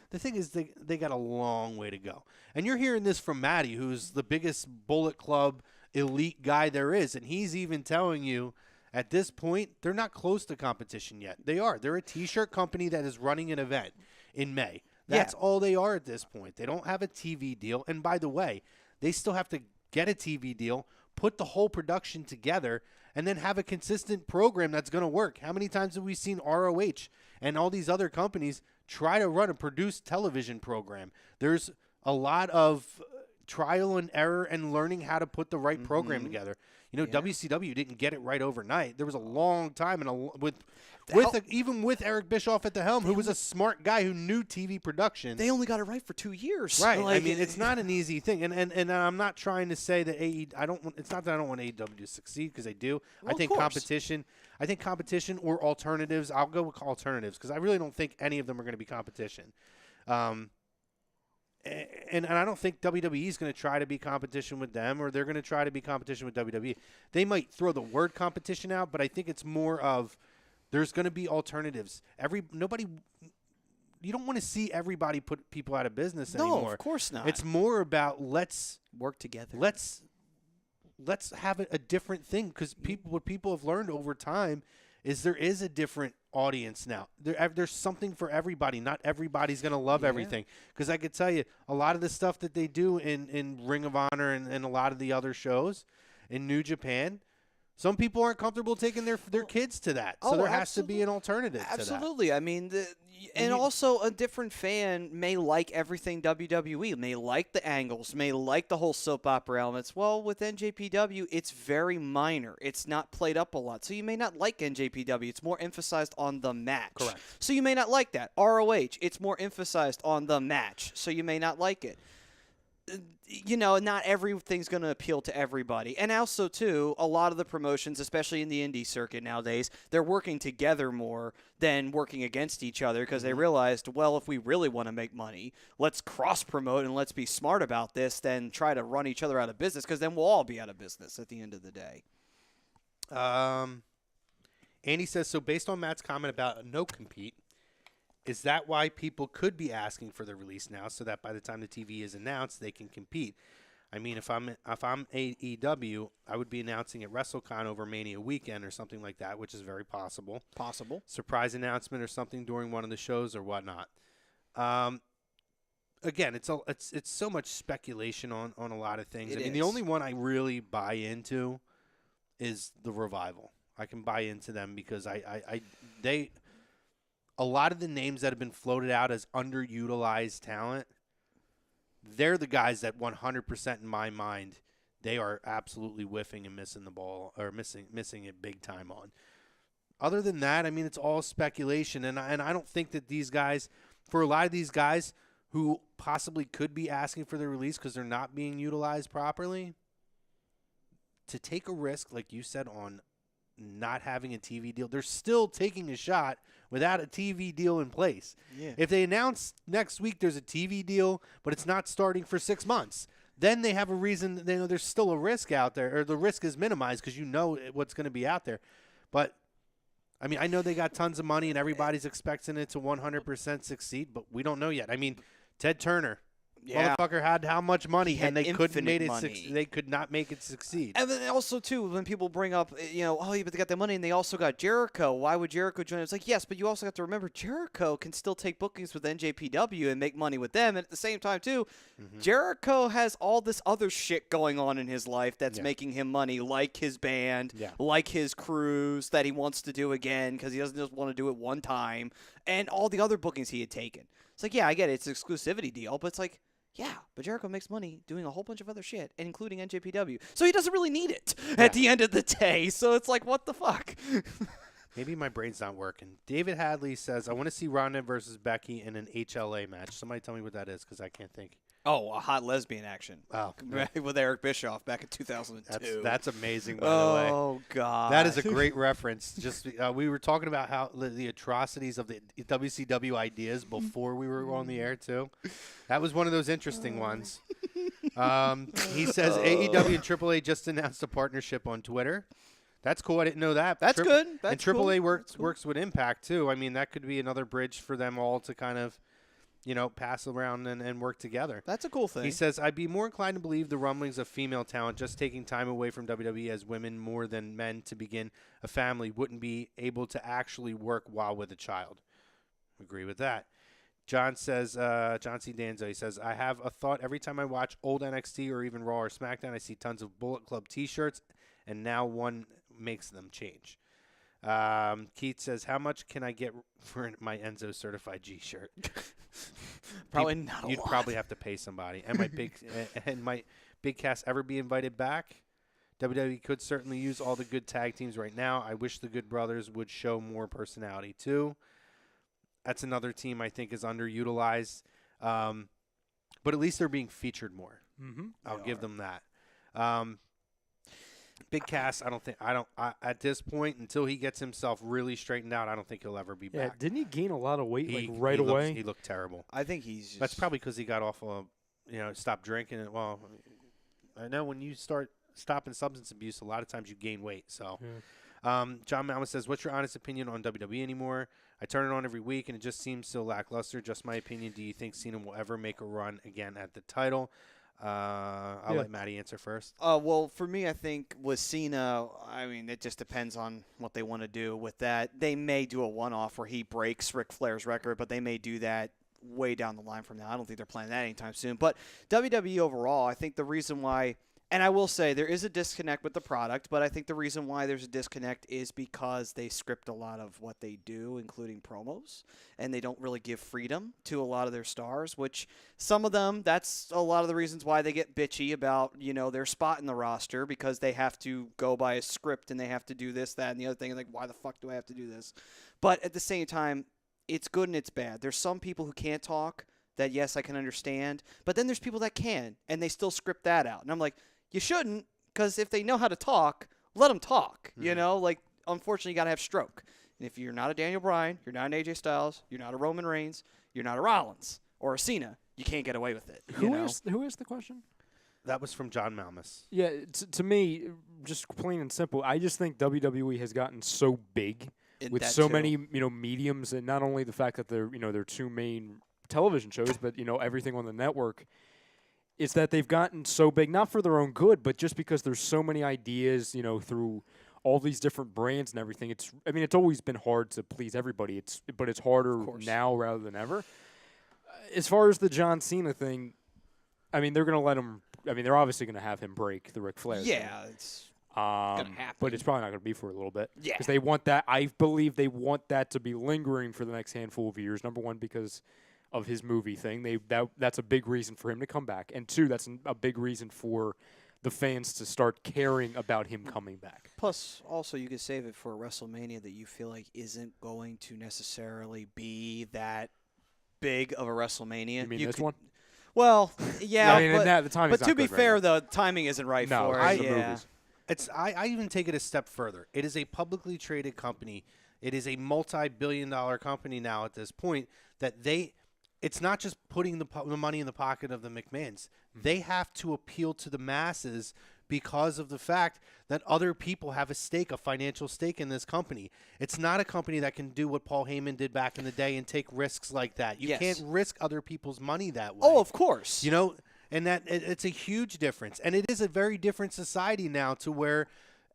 The thing is, they got a long way to go. And you're hearing this from Matty, who's the biggest Bullet Club elite guy there is. And he's even telling you, at this point, they're not close to competition yet. They are. They're a T-shirt company that is running an event in May. That's all they are at this point. They don't have a TV deal. And by the way, they still have to get a TV deal, put the whole production together, and then have a consistent program that's going to work. How many times have we seen ROH and all these other companies try to run a produced television program? There's a lot of trial and error and learning how to put the right program together. You know, WCW didn't get it right overnight. There was a long time, and even with Eric Bischoff at the helm, who was a smart guy who knew TV production. They only got it right for 2 years. Right. Like, I mean, it's not an easy thing. And I'm not trying to say that it's not that I don't want AEW to succeed, because they do. Well, I think competition or alternatives. I'll go with alternatives, because I really don't think any of them are going to be competition. And I don't think WWE is going to try to be competition with them, or they're going to try to be competition with WWE. They might throw the word competition out, but I think it's more of there's going to be alternatives. You don't want to see everybody put people out of business anymore. No, of course not. It's more about let's work together. Let's have a different thing, because what people have learned over time is there is a different audience now. There's something for everybody. Not everybody's going to love everything. Because I could tell you, a lot of the stuff that they do in Ring of Honor and a lot of the other shows in New Japan, some people aren't comfortable taking their kids to that. So there has to be an alternative to that. Absolutely. I mean, also a different fan may like everything WWE, may like the angles, may like the whole soap opera elements. Well, with NJPW, it's very minor. It's not played up a lot. So you may not like NJPW. It's more emphasized on the match. Correct. So you may not like that. ROH, it's more emphasized on the match. So you may not like it. You know, not everything's going to appeal to everybody. And also, too, a lot of the promotions, especially in the indie circuit nowadays, they're working together more than working against each other, because they realized, well, if we really want to make money, let's cross-promote and let's be smart about this than try to run each other out of business, because then we'll all be out of business at the end of the day. Andy says, so based on Matt's comment about a no-compete, is that why people could be asking for the release now, so that by the time the TV is announced, they can compete? I mean, if I'm AEW, I would be announcing at WrestleCon over Mania weekend or something like that, which is very possible. Possible. Surprise announcement or something during one of the shows or whatnot. again, it's so much speculation on a lot of things. It I mean, the is. only one I really buy into is the Revival. I can buy into them because a lot of the names that have been floated out as underutilized talent, they're the guys that 100% in my mind, they are absolutely whiffing and missing the ball or missing it big time on. Other than that, I mean, it's all speculation, and I don't think that these guys, for a lot of these guys who possibly could be asking for their release because they're not being utilized properly, to take a risk, like you said, on not having a TV deal, they're still taking a shot without a TV deal in place. Yeah. If they announce next week there's a TV deal, but it's not starting for 6 months, then they have a reason. They know there's still a risk out there, or the risk is minimized because you know what's going to be out there. But I mean, I know they got tons of money and everybody's expecting it to 100% succeed, but we don't know yet. I mean, Ted Turner, motherfucker had how much money He had and they couldn't infinite make it. money. They could not make it succeed. And then also, too, when people bring up, oh, yeah, but they got the money and they also got Jericho. Why would Jericho join? It's like, yes, but you also have to remember Jericho can still take bookings with NJPW and make money with them. And at the same time, too, Jericho has all this other shit going on in his life that's making him money, like his band, like his cruise that he wants to do again because he doesn't just want to do it one time, and all the other bookings he had taken. It's like, yeah, I get it. It's an exclusivity deal, but it's like, yeah, but Jericho makes money doing a whole bunch of other shit, including NJPW. So he doesn't really need it at the end of the day. So it's like, what the fuck? Maybe my brain's not working. David Hadley says, I want to see Ronda versus Becky in an HLA match. Somebody tell me what that is because I can't think. Oh, a hot lesbian action. Oh, with Eric Bischoff back in 2002. That's amazing, by the way. Oh, God. That is a great reference. Just we were talking about how the atrocities of the WCW ideas before we were on the air, too. That was one of those interesting ones. He says AEW and AAA just announced a partnership on Twitter. That's cool. I didn't know that. That's good. And That's AAA cool. works with Impact, too. I mean, that could be another bridge for them all to kind of, pass around and work together. That's a cool thing. He says, I'd be more inclined to believe the rumblings of female talent just taking time away from WWE as women more than men to begin a family wouldn't be able to actually work while with a child. Agree with that. John says, John C. Danzo, he says, I have a thought every time I watch old NXT or even Raw or SmackDown, I see tons of Bullet Club t-shirts, and now one makes them change. Keith says, how much can I get for my Enzo certified G shirt? Probably not a You'd lot. probably have to pay somebody. And might Big Cass ever be invited back? WWE could certainly use all the good tag teams right now. I wish the Good Brothers would show more personality too. That's another team I think is underutilized. But at least they're being featured more. Mm-hmm. I'll give them that. Big Cass, at this point, until he gets himself really straightened out, I don't think he'll ever be Yeah, back. didn't he gain a lot of weight He away? He looked terrible. I think he's just... That's probably because he got off of, stopped drinking. Well, I know when you start stopping substance abuse, a lot of times you gain weight. So, John Malma says, what's your honest opinion on WWE anymore? I turn it on every week, and it just seems so lackluster. Just my opinion. Do you think Cena will ever make a run again at the title? I'll let Maddie answer first. Well, for me, I think with Cena, I mean, it just depends on what they want to do with that. They may do a one-off where he breaks Ric Flair's record, but they may do that way down the line from now. I don't think they're planning that anytime soon. But WWE overall, I think the reason why, and I will say there is a disconnect with the product, but I think the reason why there's a disconnect is because they script a lot of what they do, including promos, and they don't really give freedom to a lot of their stars, which some of them, that's a lot of the reasons why they get bitchy about, their spot in the roster, because they have to go by a script and they have to do this, that, and the other thing, and like, why the fuck do I have to do this? But at the same time, it's good and it's bad. There's some people who can't talk that, yes, I can understand, but then there's people that can, and they still script that out. And I'm like, you shouldn't, because if they know how to talk, let them talk. Like, unfortunately, you got to have stroke. And if you're not a Daniel Bryan, you're not an AJ Styles, you're not a Roman Reigns, you're not a Rollins or a Cena, you can't get away with it. Who is the question? That was from John Malmus. Yeah, to me, just plain and simple, I just think WWE has gotten so big with so many, mediums, and not only the fact that they're, their two main television shows, but, everything on the network. Is that they've gotten so big, not for their own good, but just because there's so many ideas, through all these different brands and everything. It's always been hard to please everybody. But it's harder now rather than ever. as far as the John Cena thing, I mean, they're going to let him. I mean, they're obviously going to have him break the Ric Flair thing. Yeah, it's gonna happen. But it's probably not going to be for a little bit. Yeah. Because they want that. I believe they want that to be lingering for the next handful of years. Number one, because of his movie thing. That's a big reason for him to come back. And two, that's a big reason for the fans to start caring about him coming back. Plus, also, you could save it for a WrestleMania that you feel like isn't going to necessarily be that big of a WrestleMania. You mean this one? Well, yeah, I mean, the timing's but to not be good fair, right now. the timing isn't right No, for it's it. the Yeah. movies. I even take it a step further. It is a publicly traded company. It is a multi-billion-dollar company now at this point that it's not just putting the money in the pocket of the McMahons. They have to appeal to the masses because of the fact that other people have a financial stake in this company. It's not a company that can do what Paul Heyman did back in the day and take risks like that. You Yes. can't risk other people's money that way. Oh, of course. You know, and it's a huge difference. And it is a very different society now to where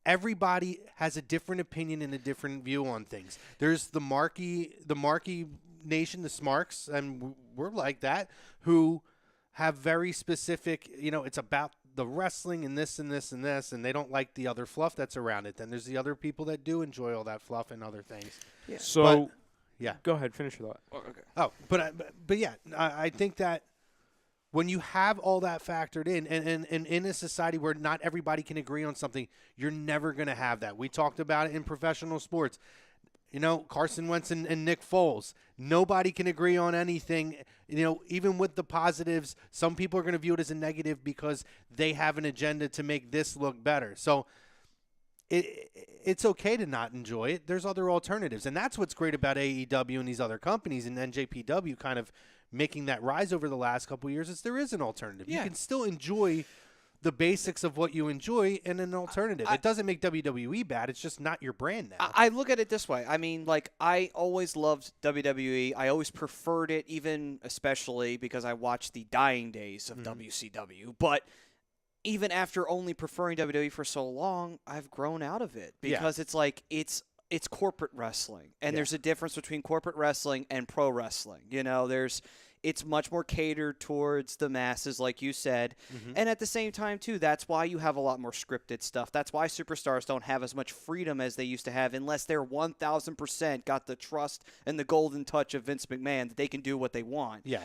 everybody has a different opinion and a different view on things. There's the Marky Nation, the Smarks, and we're like that, who have very specific, it's about the wrestling and this and this and this, and they don't like the other fluff that's around it. Then there's the other people that do enjoy all that fluff and other things. Yeah. So, yeah. Go ahead, finish your thought. Okay. Oh, but yeah, I think that when you have all that factored in, and in a society where not everybody can agree on something, you're never going to have that. We talked about it in professional sports. Carson Wentz and Nick Foles. Nobody can agree on anything. Even with the positives, some people are going to view it as a negative because they have an agenda to make this look better. So it's okay to not enjoy it. There's other alternatives. And that's what's great about AEW and these other companies and NJPW kind of making that rise over the last couple of years is there is an alternative. Yeah. You can still enjoy the basics of what you enjoy in an alternative. It doesn't make WWE bad. It's just not your brand now. I look at it this way. I mean, I always loved WWE. I always preferred it, even especially because I watched the dying days of WCW. But even after only preferring WWE for so long, I've grown out of it because it's like it's corporate wrestling, and there's a difference between corporate wrestling and pro wrestling. It's much more catered towards the masses, like you said. And at the same time, too, that's why you have a lot more scripted stuff. That's why superstars don't have as much freedom as they used to have unless they're 1,000% got the trust and the golden touch of Vince McMahon that they can do what they want. Yeah.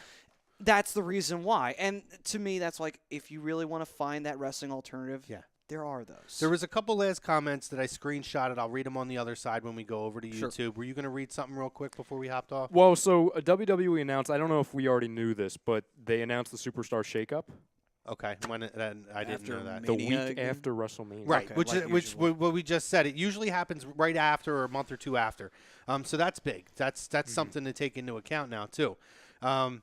That's the reason why. And to me, that's like, if you really want to find that wrestling alternative, there are those. There was a couple last comments that I screenshotted. I'll read them on the other side when we go over to YouTube. Were you going to read something real quick before we hopped off? Well, so WWE announced, I don't know if we already knew this, but they announced the Superstar Shakeup Okay, I didn't know that. the Mania week again? after WrestleMania. Right, Okay, which like what we just said. It usually happens right after or a month or two after. So that's big. That's something to take into account now too. Here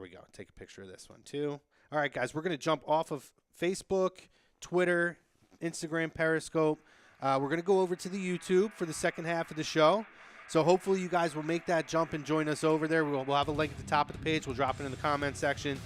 we go. Take a picture of this one too. All right, guys, we're going to jump off of Facebook, Twitter, Instagram, Periscope. We're going to go over to the YouTube for the second half of the show. So hopefully you guys will make that jump and join us over there. We'll have a link at the top of the page. We'll drop it in the comment section.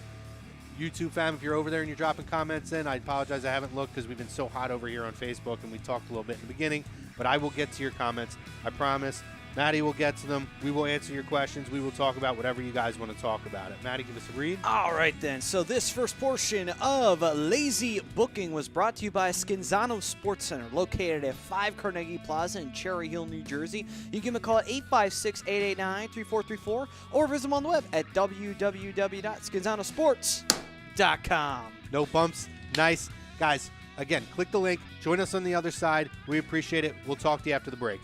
YouTube fam, if you're over there and you're dropping comments in, I apologize I haven't looked because we've been so hot over here on Facebook and we talked a little bit in the beginning. But I will get to your comments. I promise. Maddie will get to them. We will answer your questions. We will talk about whatever you guys want to talk about it. Maddie, give us a read. All right, then. So this first portion of Lazy Booking was brought to you by Skinzano Sports Center, located at 5 Carnegie Plaza in Cherry Hill, New Jersey. You can give them a call at 856-889-3434 or visit them on the web at www.skinzanosports.com. No bumps. Nice. Guys, again, click the link. Join us on the other side. We appreciate it. We'll talk to you after the break.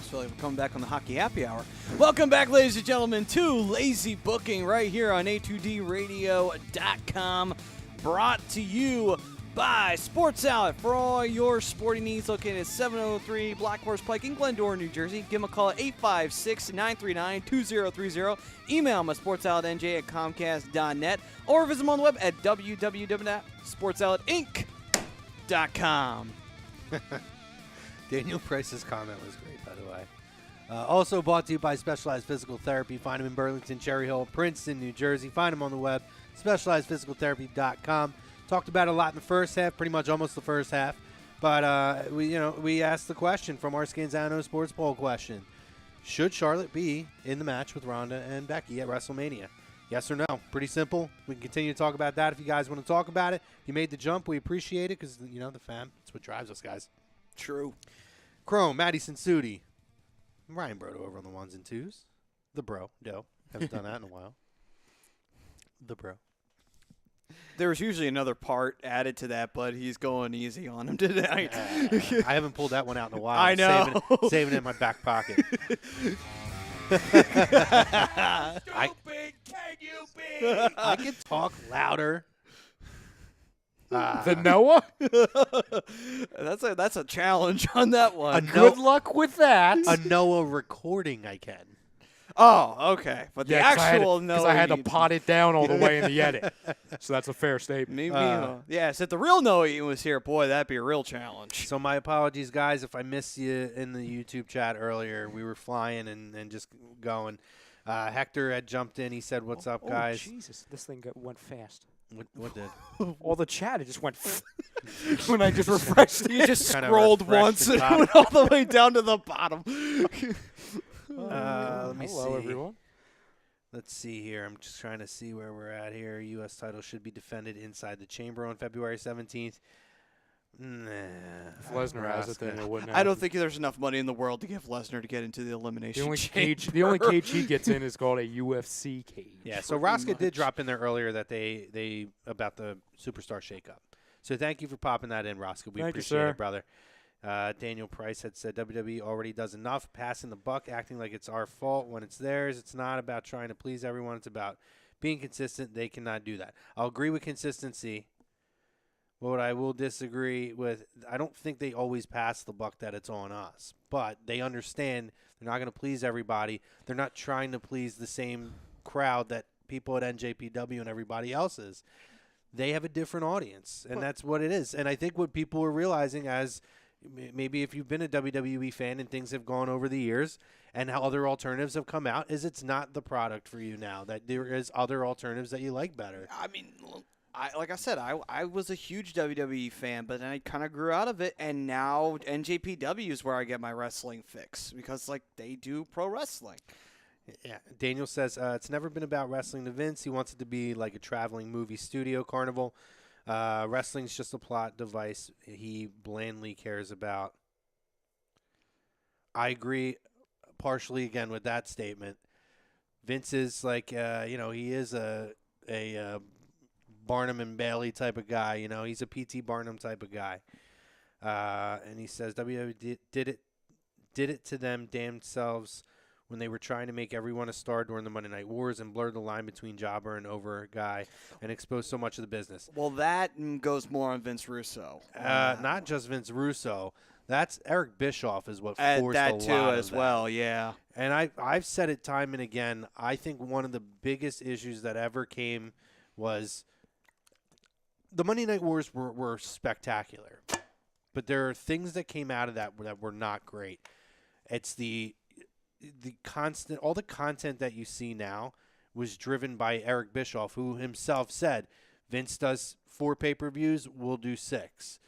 almost feel like we're coming back on the Hockey Happy Hour. Welcome back, ladies and gentlemen, to Lazy Booking right here on A2DRadio.com. Brought to you by Sports Outlet for all your sporting needs, located at 703 Black Horse Pike in Glendora, New Jersey. Give them a call at 856-939-2030. Email them at sportsoutletnj@comcast.net or visit them on the web at www.sportsoutletinc.com. Daniel Price's comment was great, by the way. Also brought to you by Specialized Physical Therapy. Find them in Burlington, Cherry Hill, Princeton, New Jersey. Find them on the web, specializedphysicaltherapy.com. Talked about it a lot in the first half, pretty much almost the first half. But we asked the question from our Scanzano Sports Poll question: should Charlotte be in the match with Ronda and Becky at WrestleMania? Yes or no? Pretty simple. We can continue to talk about that if you guys want to talk about it. If you made the jump, we appreciate it because the fam. That's what drives us, guys. True. Chrome, Maddie Sensudi, Ryan Brodo over on the ones and twos. The bro, Doe. Haven't done that in a while. The bro. There was usually another part added to that, but he's going easy on him tonight. I haven't pulled that one out in a while. I know. Saving it in my back pocket. Stupid can you be? I can talk louder. The Noah? That's a challenge on that one. Good luck with that. A Noah recording I can. Oh, okay. But the actual Noah. Because I had to pot it down all the way in the edit. So that's a fair statement. Maybe. Yes, if the real Noah Eaton was here, boy, that'd be a real challenge. So my apologies, guys, if I missed you in the YouTube chat earlier. We were flying and just going. Hector had jumped in. He said, "What's up, guys?" Oh, Jesus. This thing went fast. What did? All the chat, it just went when I just refreshed. You just Kinda scrolled refreshed once the and top. went all the way down to the bottom. Let me Hello, see. everyone. Let's see here. I'm just trying to see where we're at here. U.S. title should be defended inside the chamber on February 17th. Nah. If Lesnar has it, then it wouldn't I don't happen. think there's enough money in the world to give Lesnar to get into the elimination The only chamber. cage he gets in is called a UFC cage. Yeah, so Rosca did drop in there earlier that they about the superstar shakeup. So thank you for popping that in, Rosca. We Thank you, appreciate sir. it, brother. Daniel Price had said WWE already does enough, passing the buck, acting like it's our fault when it's theirs. It's not about trying to please everyone. It's about being consistent. They cannot do that. I'll agree with consistency. But what I will disagree with, I don't think they always pass the buck that it's on us. But they understand they're not going to please everybody. They're not trying to please the same crowd that people at NJPW and everybody else is. They have a different audience, and that's what it is. And I think what people are realizing, as maybe if you've been a WWE fan and things have gone over the years and how other alternatives have come out, is it's not the product for you now, that there is other alternatives that you like better. I mean, like I said, I was a huge WWE fan, but then I kind of grew out of it, and now NJPW is where I get my wrestling fix because, like, they do pro wrestling. Yeah, Daniel says it's never been about wrestling to Vince. He wants it to be like a traveling movie studio carnival. Wrestling's just a plot device he blandly cares about. I agree partially, again, with that statement. Vince is like, he is a Barnum and Bailey type of guy. He's a P.T. Barnum type of guy. And he says WWE did it to them damn selves when they were trying to make everyone a star during the Monday Night Wars and blur the line between jobber and over guy and expose so much of the business. Well, that goes more on Vince Russo. Not just Vince Russo. That's Eric Bischoff is what forced that a too lot as of that. well, yeah. And I've said it time and again. I think one of the biggest issues that ever came was the Monday Night Wars were spectacular. But there are things that came out of that were not great. It's the constant, all the content that you see now was driven by Eric Bischoff, who himself said, Vince does 4 pay-per-views, we'll do 6.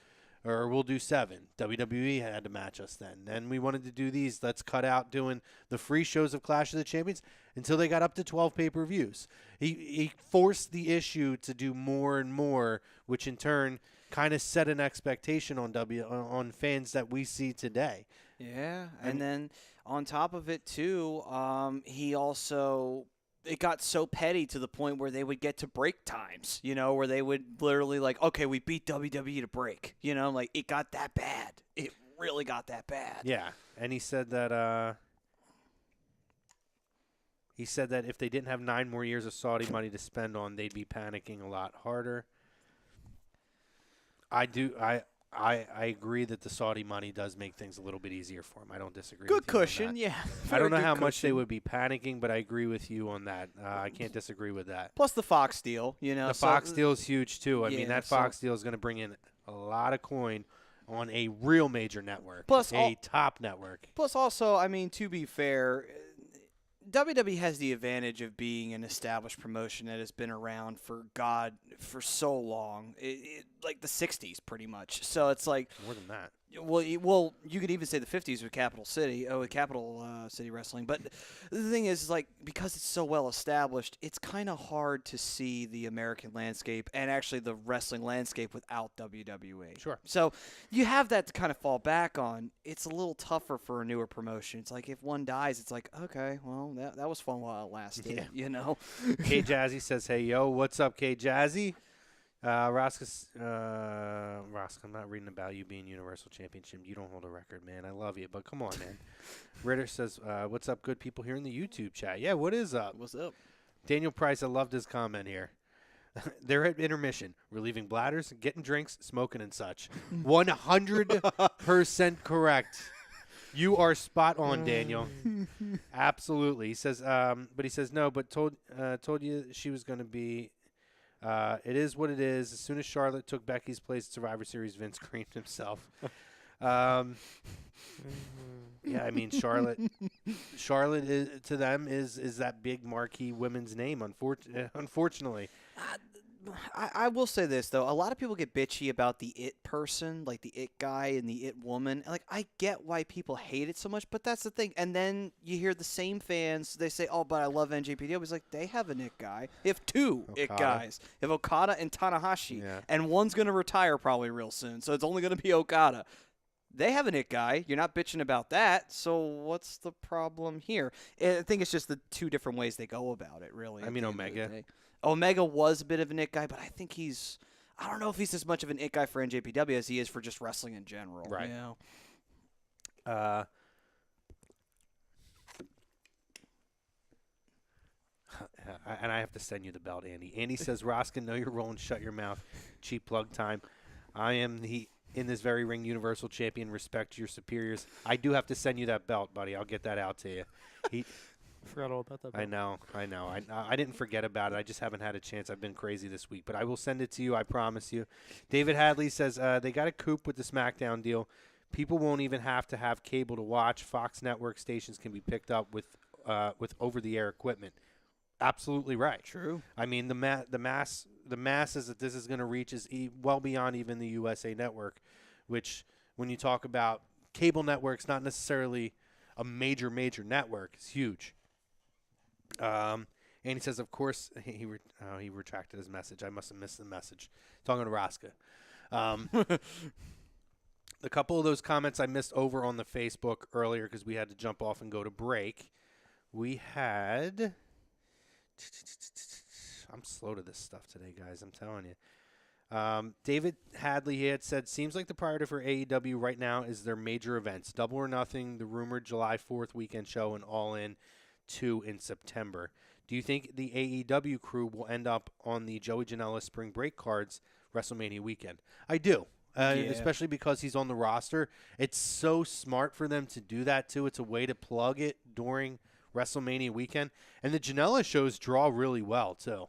Or we'll do 7. WWE had to match us then. Then we wanted to do these. Let's cut out doing the free shows of Clash of the Champions until they got up to 12 pay-per-views. He forced the issue to do more and more, which in turn kind of set an expectation on fans that we see today. Yeah, and then on top of it too, he also, it got so petty to the point where they would get to break times, where they would literally like, okay, we beat WWE to break, like it got that bad. really got that bad. Yeah, and he said that if they didn't have 9 more years of Saudi money to spend on, they'd be panicking a lot harder. I agree that the Saudi money does make things a little bit easier for them. I don't disagree. Good with you on cushion, that. yeah. I don't know Very how good much they cushion. would be panicking, but I agree with you on that. I can't disagree with that. Plus the Fox deal, The Fox deal is huge too. I mean, yeah, that so- Fox deal is going to bring in a lot of coin on a real major network, Plus a top network. Plus, also, I mean, to be fair, WWE has the advantage of being an established promotion that has been around for so long, like the 60s, pretty much. So it's like, More than that. well, you could even say the 50s with Capital City Wrestling. But the thing is, like, because it's so well established, it's kind of hard to see the American landscape and actually the wrestling landscape without WWE. Sure. So you have that to kind of fall back on. It's a little tougher for a newer promotion. It's like if one dies, it's like, okay, well, that was fun while it lasted, Yeah. you know? K Jazzy says, "Hey yo, what's up, K Jazzy?" Roscoe, I'm not reading about you being Universal Championship. You don't hold a record, man. I love you, but come on, man. Ritter says, "What's up, good people here in the YouTube chat?" Yeah, what is up? What's up? Daniel Price, I loved his comment here. They're at intermission, relieving bladders, getting drinks, smoking, and such. 100% correct. You are spot on, Daniel. Absolutely. He says, but he says no. But told you she was going to be. It is what it is. As soon as Charlotte took Becky's place at Survivor Series, Vince screamed himself. Yeah, I mean Charlotte is, to them is that big marquee women's name. Unfortunately. I will say this, though. A lot of people get bitchy about the it person, like the it guy and the it woman. Like, I get why people hate it so much, but that's the thing. And then you hear the same fans, they say, oh, but I love NJPW. It's like, they have an it guy. They have two it guys. They have Okada and Tanahashi. Yeah. And one's going to retire probably real soon, so it's only going to be Okada. They have an it guy. You're not bitching about that, so what's the problem here? I think it's just the two different ways they go about it, really. I at mean, the end of the Omega. day. Omega was a bit of an it guy, but I think I don't know if he's as much of an it guy for NJPW as he is for just wrestling in general. Right. You know? And I have to send you the belt, Andy. Andy says, Roskin, know your role and shut your mouth. Cheap plug time. I am in this very ring Universal Champion. Respect your superiors. I do have to send you that belt, buddy. I'll get that out to you. I forgot all about that. I know. I didn't forget about it. I just haven't had a chance. I've been crazy this week, but I will send it to you. I promise you. David Hadley says they got a coup with the SmackDown deal. People won't even have to have cable to watch. Fox network stations can be picked up with over-the-air equipment. Absolutely right. True. I mean, the masses that this is going to reach is well beyond even the USA Network, which when you talk about cable networks, not necessarily a major network, is huge. And he says, of course, he retracted his message. I must have missed the message. Talking to Raska. A couple of those comments I missed over on the Facebook earlier because we had to jump off and go to break. We had... I'm slow to this stuff today, guys. I'm telling you. David Hadley had said, seems like the priority for AEW right now is their major events. Double or Nothing, the rumored July 4th weekend show, and All In 2 in September. Do you think the AEW crew will end up on the Joey Janela spring break cards WrestleMania weekend? I do. Especially because he's on the roster. It's so smart for them to do that, too. It's a way to plug it during WrestleMania weekend. And the Janela shows draw really well, too.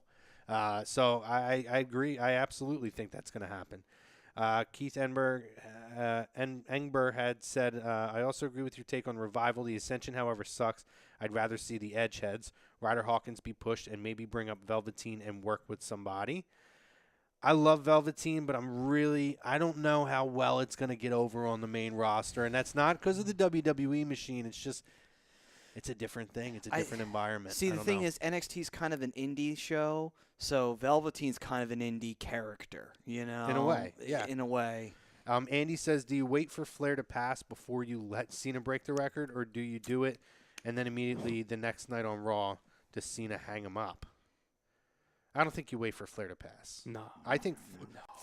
So I agree. I absolutely think that's going to happen. Keith Engber had said, I also agree with your take on Revival. The Ascension, however, sucks. I'd rather see the Edgeheads, Ryder Hawkins be pushed, and maybe bring up Velveteen and work with somebody. I love Velveteen, but I don't know how well it's going to get over on the main roster. And that's not because of the WWE machine. It's just, it's a different thing. It's a different environment. See, the thing is, NXT's kind of an indie show, so Velveteen's kind of an indie character, you know? In a way, yeah. In a way. Andy says, do you wait for Flair to pass before you let Cena break the record, or do you do it and then immediately the next night on Raw does Cena hang him up? I don't think you wait for Flair to pass. No. I think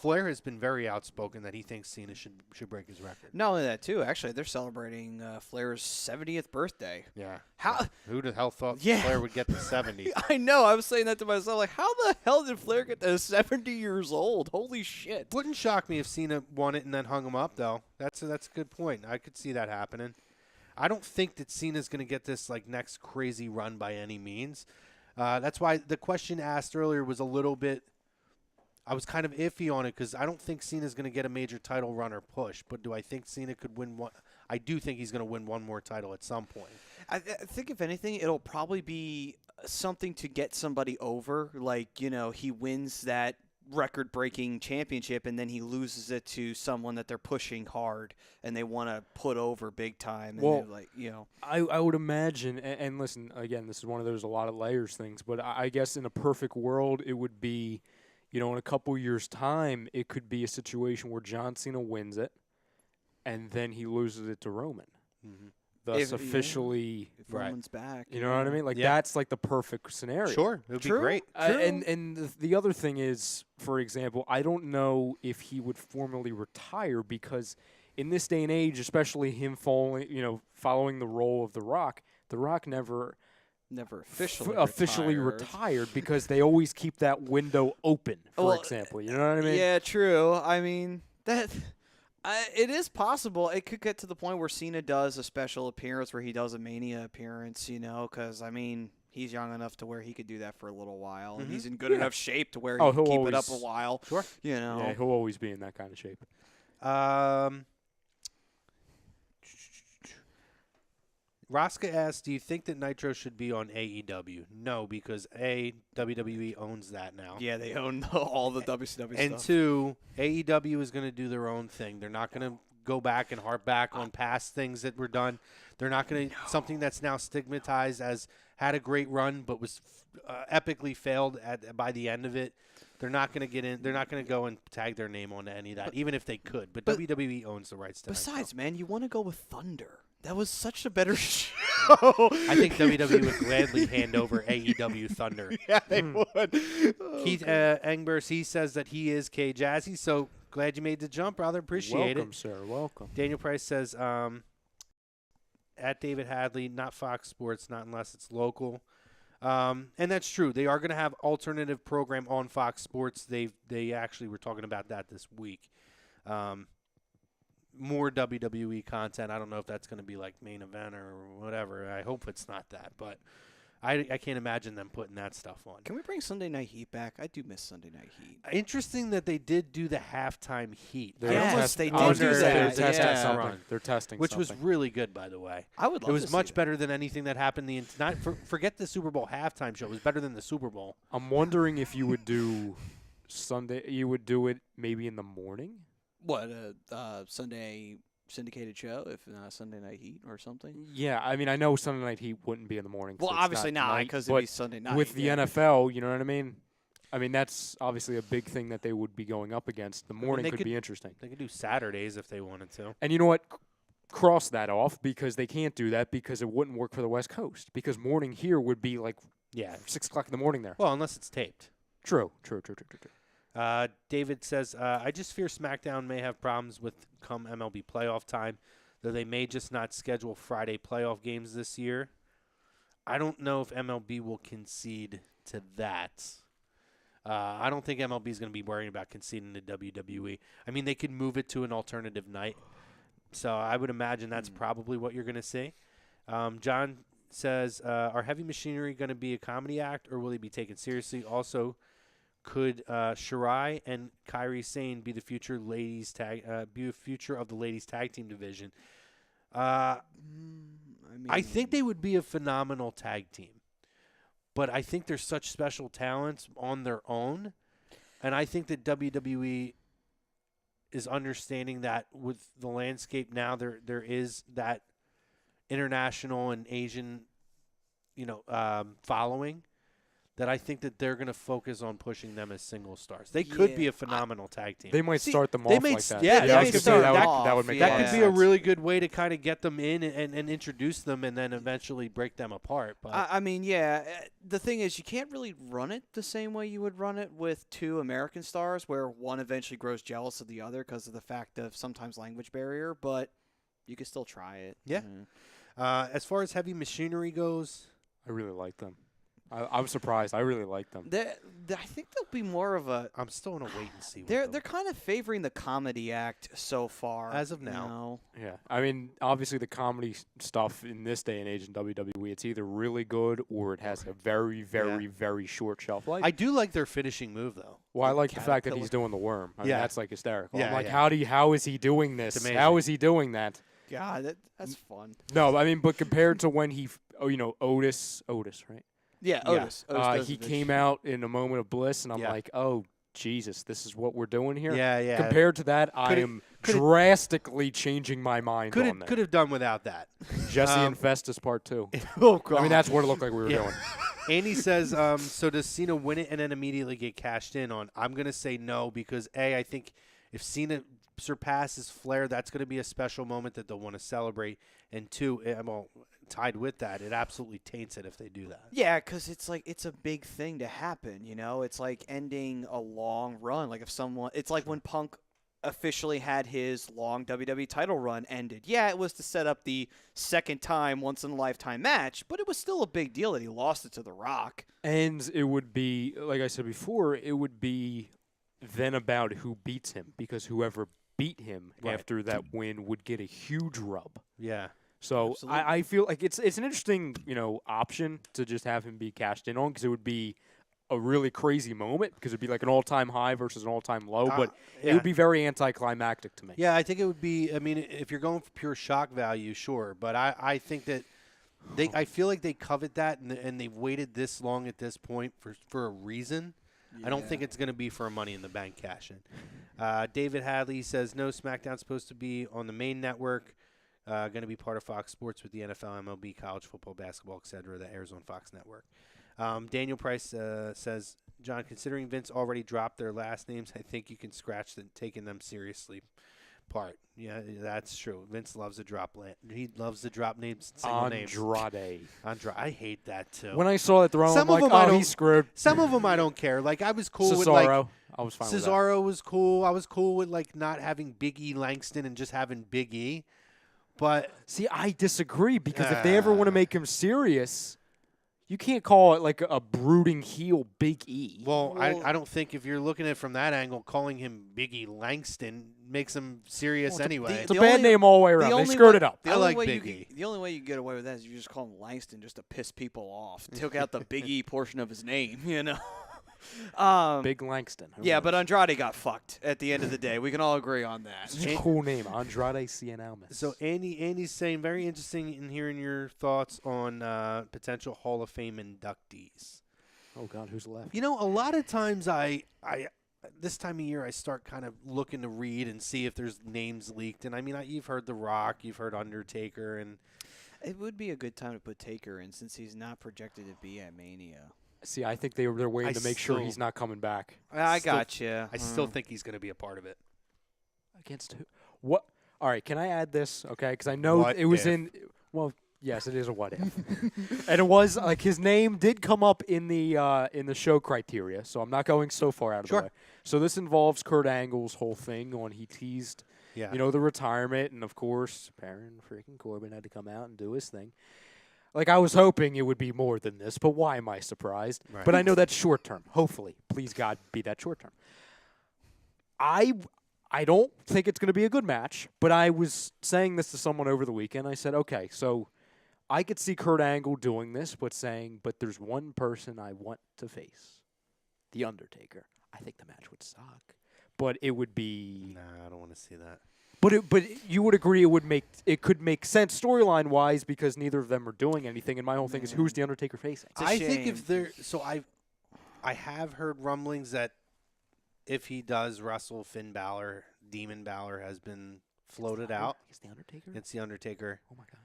Flair has been very outspoken that he thinks Cena should break his record. Not only that, too. Actually, they're celebrating Flair's 70th birthday. Yeah. How? Who the hell thought Yeah. Flair would get to 70? I know. I was saying that to myself. Like, how the hell did Flair get to 70 years old? Holy shit. Wouldn't shock me if Cena won it and then hung him up, though. That's a good point. I could see that happening. I don't think that Cena's going to get this like next crazy run by any means. That's why the question asked earlier was a little bit. I was kind of iffy on it because I don't think Cena's going to get a major title run or push. But do I think Cena could win one? I do think he's going to win one more title at some point. I think, if anything, it'll probably be something to get somebody over. Like, he wins that record-breaking championship and then he loses it to someone that they're pushing hard and they want to put over big time. And Well, like, I would imagine, and listen, again, this is one of those a lot of layers things, but I guess in a perfect world, it would be, in a couple years' time, it could be a situation where John Cena wins it and then he loses it to Roman. Mm-hmm. Thus officially, if Roman's back. you know what I mean? Like, that's like the perfect scenario. Sure, it would be great. And the other thing is, for example, I don't know if he would formally retire because in this day and age, especially him following the role of The Rock never officially retired because they always keep that window open, for example. You know what I mean? Yeah, true. I mean, it is possible. It could get to the point where Cena does a special appearance where he does a Mania appearance, because, I mean, he's young enough to where he could do that for a little while. And he's in good enough shape to where he can keep it up a while. Sure. Yeah, he'll always be in that kind of shape. Rosca asked, do you think that Nitro should be on AEW? No, because A, WWE owns that now. Yeah, they own all the WCW stuff. And two, AEW is going to do their own thing. They're not going to go back and harp back on past things that were done. They're not going to something that's now stigmatized as had a great run but was epically failed by the end of it. They're not going to get in. They're not going to go and tag their name onto any of that, even if they could. But WWE owns the rights to that. Besides, man, you want to go with Thunder. That was such a better show. I think WWE would gladly hand over AEW Thunder. Yeah, they would. Keith Engbers, he says that he is K Jazzy, so glad you made the jump, brother. Appreciate it. Welcome, sir. Welcome. Daniel Price says, at David Hadley, not Fox Sports, not unless it's local. And that's true. They are going to have alternative program on Fox Sports. They actually were talking about that this week. More WWE content. I don't know if that's going to be like main event or whatever. I hope it's not that, but I can't imagine them putting that stuff on. Can we bring Sunday Night Heat back? I do miss Sunday Night Heat. Interesting that they did do the halftime heat. Yes, they did do that. They're testing which something. was really good, by the way. I would love It was to much see that. better than anything that happened. Forget the Super Bowl halftime show. It was better than the Super Bowl. I'm wondering if you would do Sunday. You would do it maybe in the morning. What, Sunday syndicated show, if not Sunday Night Heat or something? Yeah, I mean, I know Sunday Night Heat wouldn't be in the morning. Well, obviously not, because it'd be Sunday night. With the NFL, you know what I mean? I mean, that's obviously a big thing that they would be going up against. The morning could be interesting. They could do Saturdays if they wanted to. And you know what? Cross that off because they can't do that because it wouldn't work for the West Coast. Because morning here would be like 6 o'clock in the morning there. Well, unless it's taped. True. David says, I just fear SmackDown may have problems with come MLB playoff time, though they may just not schedule Friday playoff games this year. I don't know if MLB will concede to that. I don't think MLB is going to be worrying about conceding to WWE. I mean, they could move it to an alternative night. So I would imagine that's probably what you're going to see. John says, are Heavy Machinery going to be a comedy act, or will they be taken seriously? Also, could Shirai and Kairi Sane be the future of the ladies tag team division? I think they would be a phenomenal tag team, but I think they're such special talents on their own, and I think that WWE is understanding that with the landscape now, there is that international and Asian, following. that I think that they're going to focus on pushing them as single stars. They could be a phenomenal tag team. They might start them they off may like s- that. yeah, I they was may gonna start say off, that would make That a lot could of be a sense. really good way to kind of get them in and introduce them and then eventually break them apart. But I mean, yeah. The thing is, you can't really run it the same way you would run it with two American stars, where one eventually grows jealous of the other because of the fact of sometimes language barrier. But you can still try it. Yeah. As far as heavy machinery goes, I really like them. I'm surprised. I really like them. I think they'll be more of a. I'm still going to wait and see. With They're them. kind of favoring the comedy act so far As of you now. know? Yeah, I mean, obviously the comedy stuff in this day and age in WWE, it's either really good or it has a very, very, very short shelf life. I do like their finishing move though. Well, I like the fact that caterpillar. he's doing the worm. I mean, Yeah. that's like hysterical. Yeah, I'm like, yeah. how is he doing this? amazing. How is he doing that? God, that's fun. No, I mean, but compared to when Otis, right? Yeah, Yeah. Otis. Otis He does it. came out in a moment of bliss, and I'm Yeah. like, oh, Jesus, this is what we're doing here? Yeah, yeah. Compared to that, I Could've- am could've- drastically changing my mind Could on that. have done without that. Jesse um, and Festus Part 2. Oh God. I mean, that's what it looked like we were Yeah. doing. Andy says, so does Cena win it and then immediately get cashed in on? I'm going to say no because, A, I think if Cena surpasses Flair, that's going to be a special moment that they'll want to celebrate. And 2, well, tied with that, it absolutely taints it if they do that. Yeah, because it's like it's a big thing to happen. You know, it's like ending a long run. Like if someone, it's like when Punk officially had his long WWE title run ended. Yeah, it was to set up the second time once in a lifetime match, but it was still a big deal that he lost it to The Rock. And it would be, like I said before, it would be then about who beats him, because whoever beat him Right. after that win would get a huge rub. Yeah. So Absolutely. I feel like it's an interesting option to just have him be cashed in on, because it would be a really crazy moment, because it would be like an all-time high versus an all-time low, but yeah. it would be very anticlimactic to me. Yeah, I think it would be. I mean, if you're going for pure shock value, sure. But I think that I feel like they covet that, and they've waited this long at this point for a reason. I don't think it's going to be for a Money in the Bank cash in. David Hadley says no. SmackDown's supposed to be on the main network. Going to be part of Fox Sports with the NFL, MLB, college football, basketball, etc. that airs on Fox Network. Daniel Price says, John, considering Vince already dropped their last names, I think you can scratch the taking them seriously part. Yeah, that's true. Vince loves to drop he loves to drop names, single names. Andrade. I hate that too. When I saw that throne, Some I'm of like, them I oh, don't- he's screwed. Some of them I don't care. Like I was cool with like Cesaro. I was fine with that. Cesaro was cool. I was cool with like not having Big E Langston and just having Big E. But See, I disagree, because if they ever want to make him serious, you can't call it like a brooding heel Big E. well, I don't think if you're looking at it from that angle, calling him Big E Langston makes him serious anyway. It's a The bad only- name all the way around. They screwed it up. The I only like way Big you E. the only way you get away with that is you just call him Langston just to piss people off. Took out the Big E portion of his name, you know. Big Langston. Who Yeah, knows? but Andrade got fucked at the end of the day. We can all agree on that. Such a cool name, Andrade Cien Almas. So Andy's saying very interesting in hearing your thoughts on potential Hall of Fame inductees. oh God, who's left? You know, a lot of times I this time of year I start kind of looking to read and see if there's names leaked. And I mean, you've heard The Rock, you've heard Undertaker, and It would be a good time to put Taker in since he's not projected to be at Mania. See, I think they're waiting I to make sure still- he's not coming back. I Still- gotcha. I still think he's going to be a part of it. Against who? What? All right, can I add this? Okay, because I know What it was if? in. Well, yes, it is a what if, and it was like his name did come up in the show criteria, so I'm not going so far out of Sure. the way. So this involves Kurt Angle's whole thing on he teased, Yeah. the retirement, and of course, Baron freaking Corbin had to come out and do his thing. Like, I was hoping it would be more than this, but why am I surprised? Right. But I know that's short term. Hopefully, please God, be that short term. I don't think it's going to be a good match, but I was saying this to someone over the weekend. I said, okay, so I could see Kurt Angle doing this, but there's one person I want to face, The Undertaker. I think the match would suck, but it would be. Nah, I don't want to see that. But you would agree it could make sense storyline wise because neither of them are doing anything. And my whole thing is who's the Undertaker facing? It's a I think if shame. there, so I have heard rumblings that if he does wrestle Finn Balor, Demon Balor has been floated out. It's the Undertaker. It's the Undertaker. Oh my God!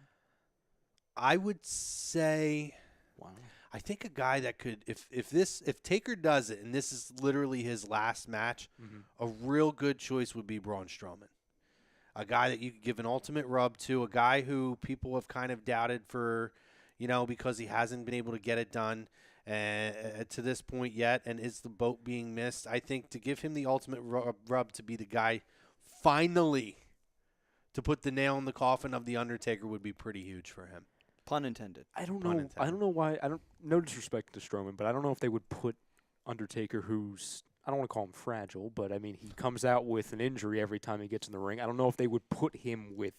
I would say, Wow. I think a guy that could, if Taker does it, and this is literally his last match, a real good choice would be Braun Strowman. A guy that you could give an ultimate rub to, a guy who people have kind of doubted for, because he hasn't been able to get it done to this point yet, and is the boat being missed. I think to give him the ultimate rub to be the guy finally to put the nail in the coffin of The Undertaker would be pretty huge for him. Pun intended. I don't know why. No disrespect to Strowman, but I don't know if they would put Undertaker, who's, I don't want to call him fragile, but I mean, he comes out with an injury every time he gets in the ring. I don't know if they would put him with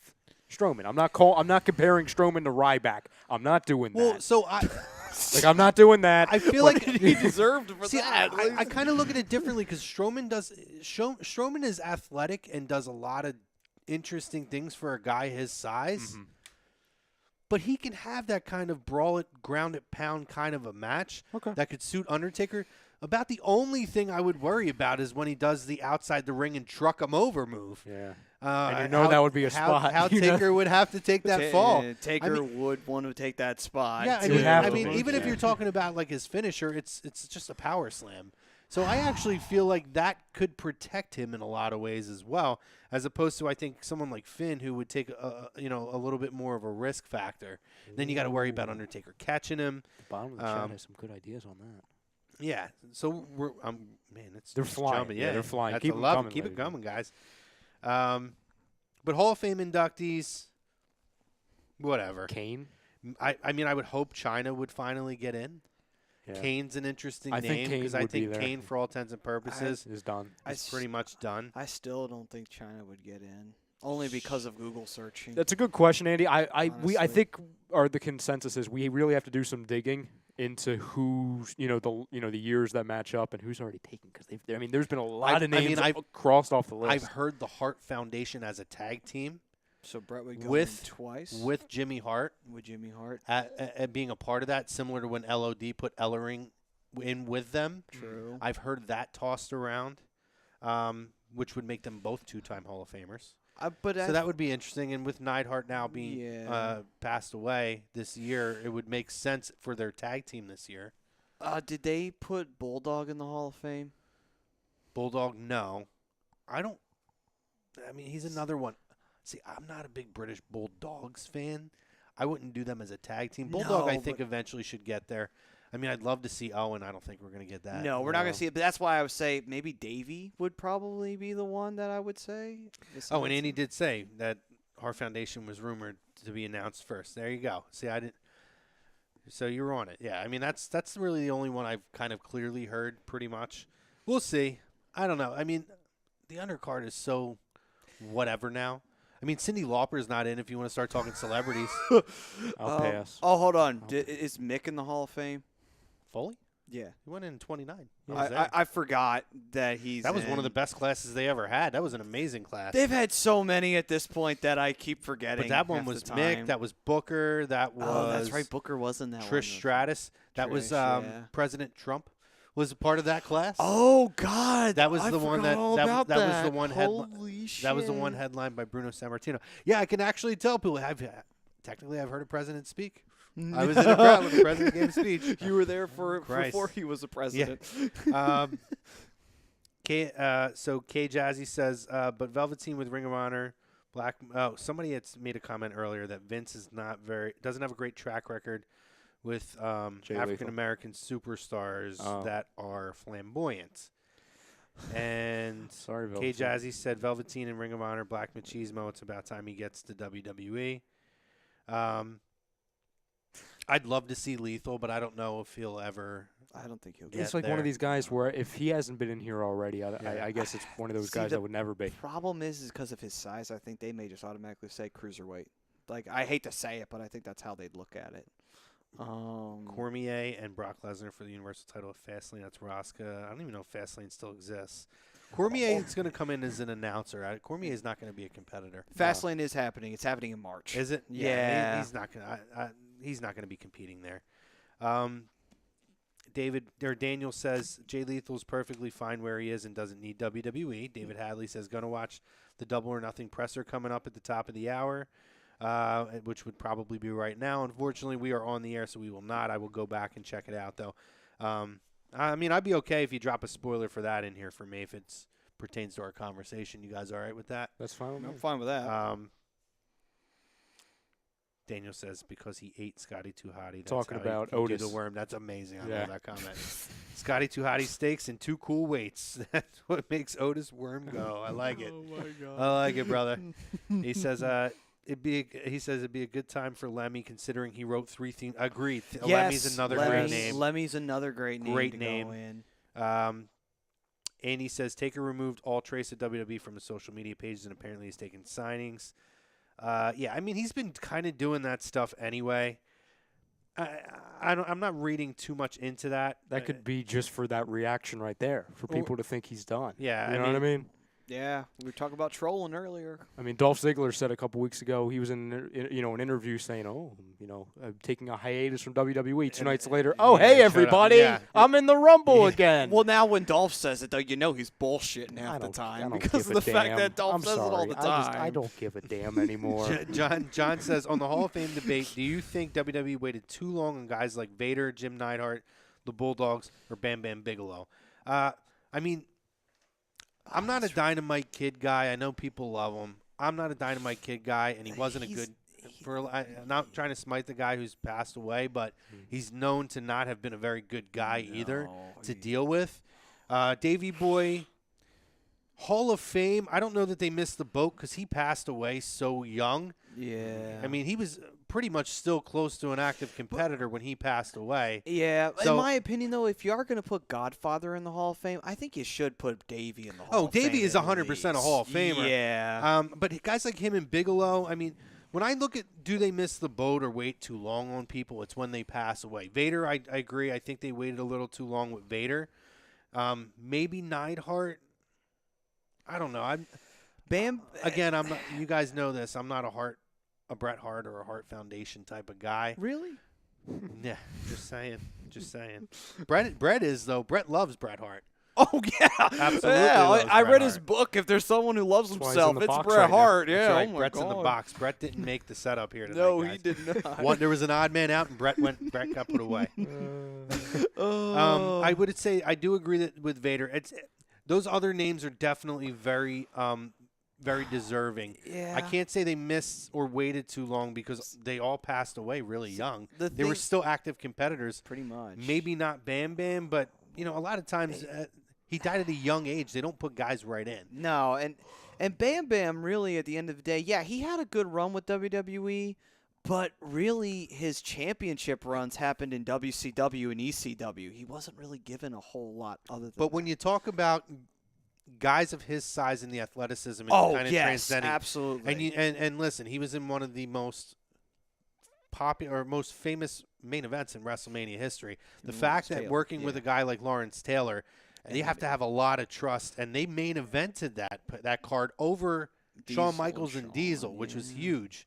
Strowman. I'm not comparing Strowman to Ryback. I'm not doing that. Well, so I'm not doing that. I feel like He deserved for that. I kind of look at it differently because Strowman is athletic and does a lot of interesting things for a guy his size. But he can have that kind of brawl it, ground it, pound kind of a match that could suit Undertaker. About the only thing I would worry about is when he does the outside the ring and truck him over move. Yeah. And that would be a spot. How Taker would have to take that fall. Taker would want to take that spot. Yeah, I mean, even if you're talking about like his finisher, it's just a power slam. So I actually feel like that could protect him in a lot of ways as well, as opposed to I think someone like Finn who would take a little bit more of a risk factor. Then you got to worry about Undertaker catching him. The bottom of the chat has some good ideas on that. Yeah, so they're flying. Jumping. Yeah, they're flying. That's Keep love. coming, Keep it coming, guys. But Hall of Fame inductees, whatever. Kane. I mean, I would hope China would finally get in. Yeah. Kane's an interesting I think name Kane because I would be think there. Kane, for all intents and purposes, Is done. is pretty much done. I still don't think China would get in, only because of Google searching. That's a good question, Andy. I Honestly. think the consensus is we really have to do some digging into who's the years that match up and who's already taken, because there's been a lot of names I've crossed off the list. I've heard the Hart Foundation as a tag team So Brett would go with in twice with Jimmy Hart with Jimmy Hart. at being a part of that, similar to when LOD put Ellering in with them. True. I've heard that tossed around, which would make them both two-time Hall of Famers. So that would be interesting. And with Neidhart now being passed away this year, it would make sense for their tag team this year. Did they put Bulldog in the Hall of Fame? Bulldog, no. I mean, he's another one. See, I'm not a big British Bulldogs fan. I wouldn't do them as a tag team. Bulldog, I think, eventually should get there. I mean, I'd love to see Owen. I don't think we're going to get that. No, we're not going to see it. But that's why I would say maybe Davey would probably be the one that I would say. Oh, and Andy did say that Hart Foundation was rumored to be announced first. There you go. See, I didn't. So you're on it. Yeah, I mean, that's really the only one I've kind of clearly heard pretty much. We'll see. I don't know. I mean, the undercard is so whatever now. I mean, Cyndi Lauper's not in if you want to start talking celebrities. I'll pass. Oh, hold on. Is Mick in the Hall of Fame? Foley? Yeah. He went in 29. I forgot that he's That was one of the best classes they ever had. That was an amazing class. They've had so many at this point that I keep forgetting. But that one half was the Mick. time. That was Booker. That was Oh, that's right. Booker was in that one. Trish Stratus. That was Trish, yeah. President Trump was a part of that class. Oh God, that was I the one forgot all about that was the one Holy shit. that was the one headlined by Bruno Sammartino. Yeah, I can actually tell people. Technically, I've heard a president speak. I was in a crowd when the president gave a speech. You were there Christ. before he was a president. Yeah. So K Jazzy says, but Velveteen with Ring of Honor, Black. Oh, somebody had made a comment earlier that Vince is doesn't have a great track record with African American superstars that are flamboyant. And Sorry, K Velveteen. Jazzy said Velveteen and Ring of Honor, Black Machismo. It's about time he gets to WWE. I'd love to see Lethal, but I don't know if he'll ever. I don't think he'll get It's like one of these guys where if he hasn't been in here already, I guess it's one of those guys that would never be. Problem is because of his size, I think they may just automatically say cruiserweight. Like, I hate to say it, but I think that's how they'd look at it. Cormier and Brock Lesnar for the Universal title of Fastlane. That's Rosca. I don't even know if Fastlane still exists. Cormier is going to come in as an announcer. Cormier is not going to be a competitor. Fastlane is happening. It's happening in March. Is it? Yeah. He's not going to. He's not going to be competing there. Daniel says Jay Lethal's perfectly fine where he is and doesn't need WWE. David Hadley says going to watch the Double or Nothing presser coming up at the top of the hour. which would probably be right now. Unfortunately, we are on the air, so we will not. I will go back and check it out, though. I mean, I'd be okay if you drop a spoiler for that in here for me if it pertains to our conversation. You guys all right with that? That's fine with me. I'm fine with that. Daniel says because he ate Scotty Too Hottie. That's Talking how about he can do Otis. the worm. That's amazing. I Yeah. love that comment. Scotty Too Hottie steaks and 2 cool weights. That's what makes Otis Worm go. I like it. Oh my God. I like it, brother. He says it'd be a good time for Lemmy considering he wrote 3 themes. Agreed. Lemmy's another great name. Lemmy's another great name. Great to name. Go in. And he says Taker removed all trace of WWE from his social media pages, and apparently he's taking signings. Yeah, I mean he's been kind of doing that stuff anyway. I'm not reading too much into that. That could be just for that reaction right there, for people to think he's done. Yeah, You know what I mean? Yeah, we were talking about trolling earlier. I mean, Dolph Ziggler said a couple weeks ago he was in an interview saying, I'm taking a hiatus from WWE. 2 nights later, yeah, hey shut up. everybody, Yeah. I'm in the Rumble again. Well, now when Dolph says it, though, you know he's bullshitting I half the don't- time I don't because give of the a fact damn. that Dolph I'm says it all sorry. the time. I don't give a damn anymore. John says, on the Hall of Fame debate, do you think WWE waited too long on guys like Vader, Jim Neidhart, the Bulldogs, or Bam Bam Bigelow? I mean, I'm not a Dynamite Kid guy. I know people love him. I'm not a Dynamite Kid guy, and he wasn't a good – I'm not trying to smite the guy who's passed away, but he's known to not have been a very good guy either to deal with. Davey Boy, Hall of Fame, I don't know that they missed the boat because he passed away so young. Yeah. I mean, he was pretty much still close to an active competitor when he passed away. Yeah. So- in my opinion, though, if you are going to put Godfather in the Hall of Fame, I think you should put Davey in the Hall of Fame. Davey is at 100% a least. Hall of Famer. Yeah. But guys like him and Bigelow, I mean, when I look at do they miss the boat or wait too long on people, it's when they pass away. Vader, I agree. I think they waited a little too long with Vader. Maybe Neidhart. I don't know. Again, I'm not, you guys know this. I'm not a Bret Hart or a Hart Foundation type of guy. Really? Yeah, just saying. Bret is though. Bret loves Bret Hart. Oh, yeah. Absolutely Yeah, loves I Bret read his Hart. book. If there's someone who loves why he's himself, in the it's box Bret right now. Hart. Yeah, That's right. oh my Bret's God. in the box. Bret didn't make the setup here tonight. No, guys. he did not. There was an odd man out, and Bret got put away. I would say I do agree that with Vader, those other names are definitely very deserving. Yeah. I can't say they missed or waited too long because they all passed away really young. They were thing- still active competitors. Pretty much. Maybe not Bam Bam, but a lot of times he died at a young age. They don't put guys right in. No, and Bam Bam really at the end of the day, yeah, he had a good run with WWE, but really his championship runs happened in WCW and ECW. He wasn't really given a whole lot other than But when you talk about guys of his size and the athleticism and kind of yes, transcending, absolutely. and listen, he was in one of the most popular or most famous main events in WrestleMania history. The fact that working with a guy like Lawrence Taylor, you have to have a lot of trust, and they main evented that card over Shawn Michaels and Diesel, which was huge.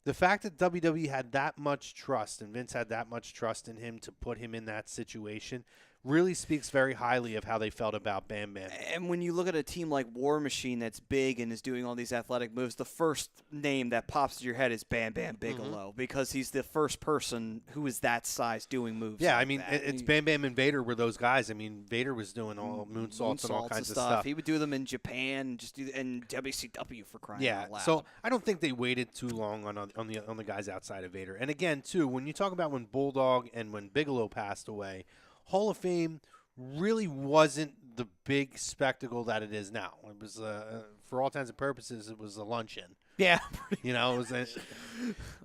The fact that WWE had that much trust and Vince had that much trust in him to put him in that situation really speaks very highly of how they felt about Bam Bam. And when you look at a team like War Machine that's big and is doing all these athletic moves, the first name that pops to your head is Bam Bam Bigelow because he's the first person who is that size doing moves. Yeah, like I mean, that. it's Bam Bam and Vader were those guys. I mean, Vader was doing all moonsaults and all kinds of stuff. He would do them in Japan, and WCW for crying out loud. So I don't think they waited too long on the guys outside of Vader. And again, too, when you talk about when Bulldog and when Bigelow passed away, Hall of Fame really wasn't the big spectacle that it is now. It was, for all intents and purposes, it was a luncheon. Yeah. It was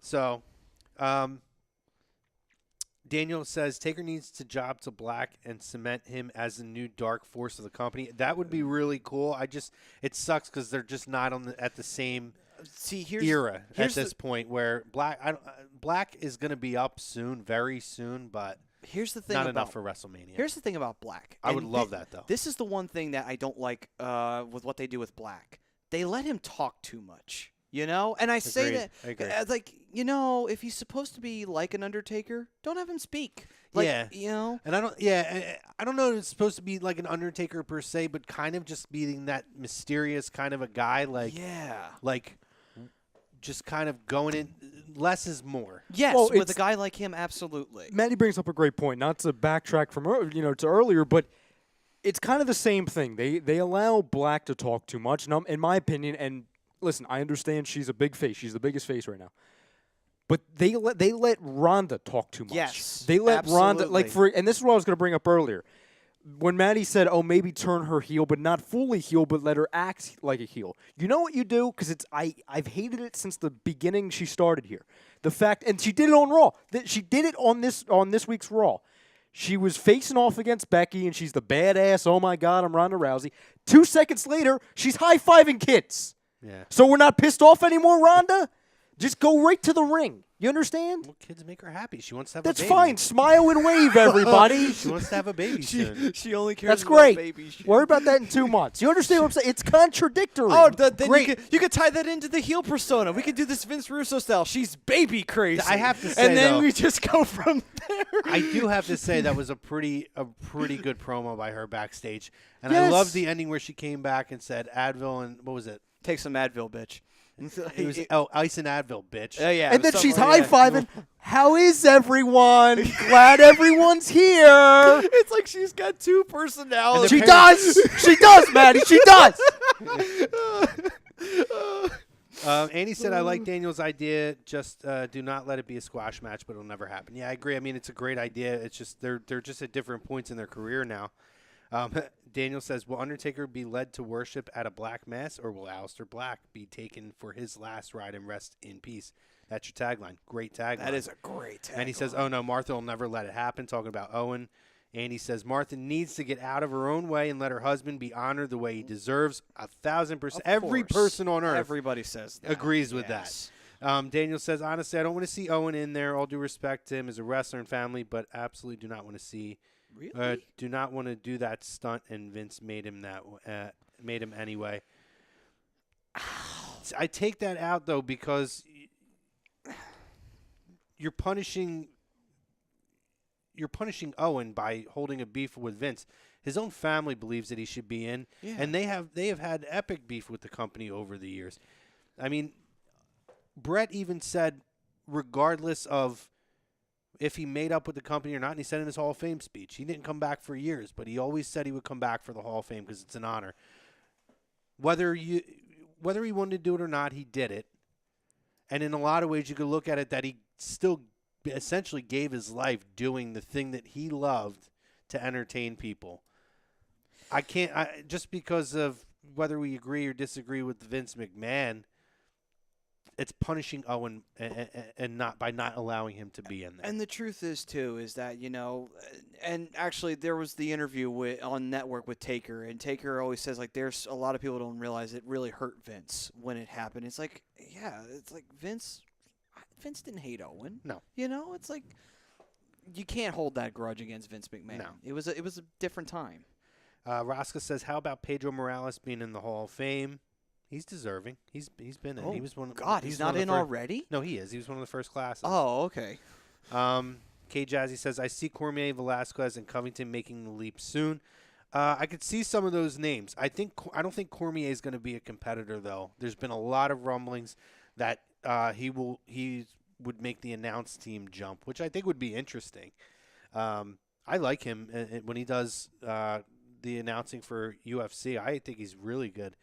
so. Daniel says Taker needs to job to Black and cement him as the new dark force of the company. That would be really cool. It sucks because they're just not at the same era at this point where Black is going to be up soon, very soon, but here's the thing not about enough for WrestleMania. Here's the thing about Black. I would love that though. This is the one thing that I don't like with what they do with Black. They let him talk too much, And I say that if he's supposed to be like an Undertaker, don't have him speak. And I don't know if it's supposed to be like an Undertaker per se, but kind of just being that mysterious kind of a guy, just kind of going in. Less is more. Yes, Well, with a guy like him, absolutely. Maddie brings up a great point. Not to backtrack from to earlier, but it's kind of the same thing. They allow Black to talk too much. And in my opinion, and listen, I understand she's a big face. She's the biggest face right now. But they let Ronda talk too much. Yes, They let Ronda absolutely. and this is what I was going to bring up earlier. When Maddie said, "Oh, maybe turn her heel, but not fully heel, but let her act like a heel." You know what you do? Because I've hated it since the beginning she started here. The fact, and she did it on Raw. She did it on this week's Raw. She was facing off against Becky, and she's the badass. Oh my God, I'm Ronda Rousey. 2 seconds later, she's high-fiving kids. Yeah. So we're not pissed off anymore, Ronda? Just go right to the ring. You understand? Well, kids make her happy. She wants to have That's a baby. fine. Smile and wave, everybody. She wants to have a baby soon. She only cares That's about great. babies. Worry about that in 2 months. You understand what I'm saying? It's contradictory. Oh, then Great. you could tie that into the heel persona. We could do this Vince Russo style. She's baby crazy. I have to say, and then though, we just go from there. I do have to say that was a pretty good promo by her backstage, and I Yes. loved the ending where she came back and said Advil and what was it? Take some Advil, bitch. It was Ice and Advil, bitch. Yeah, And then something she's like that. high-fiving. How is everyone? Glad everyone's here. It's like she's got two personalities. She does. She does, Maddie. She does. Andy said, I like Daniel's idea. Just do not let it be a squash match, but it'll never happen. Yeah, I agree. I mean, it's a great idea. It's just they're just at different points in their career now. Daniel says, will Undertaker be led to worship at a black mass, or will Aleister Black be taken for his last ride and rest in peace? That's your tagline. Great tagline. That is a great tagline. And he says, oh, no, Martha will never let it happen, talking about Owen. And he says, Martha needs to get out of her own way and let her husband be honored the way he deserves. 1,000%. Every person on earth Everybody says that. agrees with Yes. that. Daniel says, honestly, I don't want to see Owen in there. All due respect to him as a wrestler and family, but absolutely do not want to see. Really? Do not want to do that stunt, and Vince made him made him anyway. I take that out though because you're punishing Owen by holding a beef with Vince. His own family believes that he should be in, and they have had epic beef with the company over the years. I mean, Brett even said, regardless of if he made up with the company or not, and he said in his Hall of Fame speech, he didn't come back for years, but he always said he would come back for the Hall of Fame because it's an honor. Whether he wanted to do it or not, he did it. And in a lot of ways, you could look at it that he still essentially gave his life doing the thing that he loved to entertain people. Just because of whether we agree or disagree with Vince McMahon, it's punishing Owen and not allowing him to be in there. And the truth is, too, is that, and actually there was the interview on Network with Taker, and Taker always says, like, there's a lot of people don't realize it really hurt Vince when it happened. It's like, it's like Vince didn't hate Owen. No. It's like you can't hold that grudge against Vince McMahon. No. It was a different time. Rosca says, how about Pedro Morales being in the Hall of Fame? He's deserving. He's been in. Oh, He was one. God, he's not in already? No, he is. He was one of the first classes. Oh, okay. K Jazzy says, I see Cormier, Velasquez, and Covington making the leap soon. I could see some of those names. I don't think Cormier is going to be a competitor though. There's been a lot of rumblings that he would make the announce team jump, which I think would be interesting. I like him when he does the announcing for UFC. I think he's really good.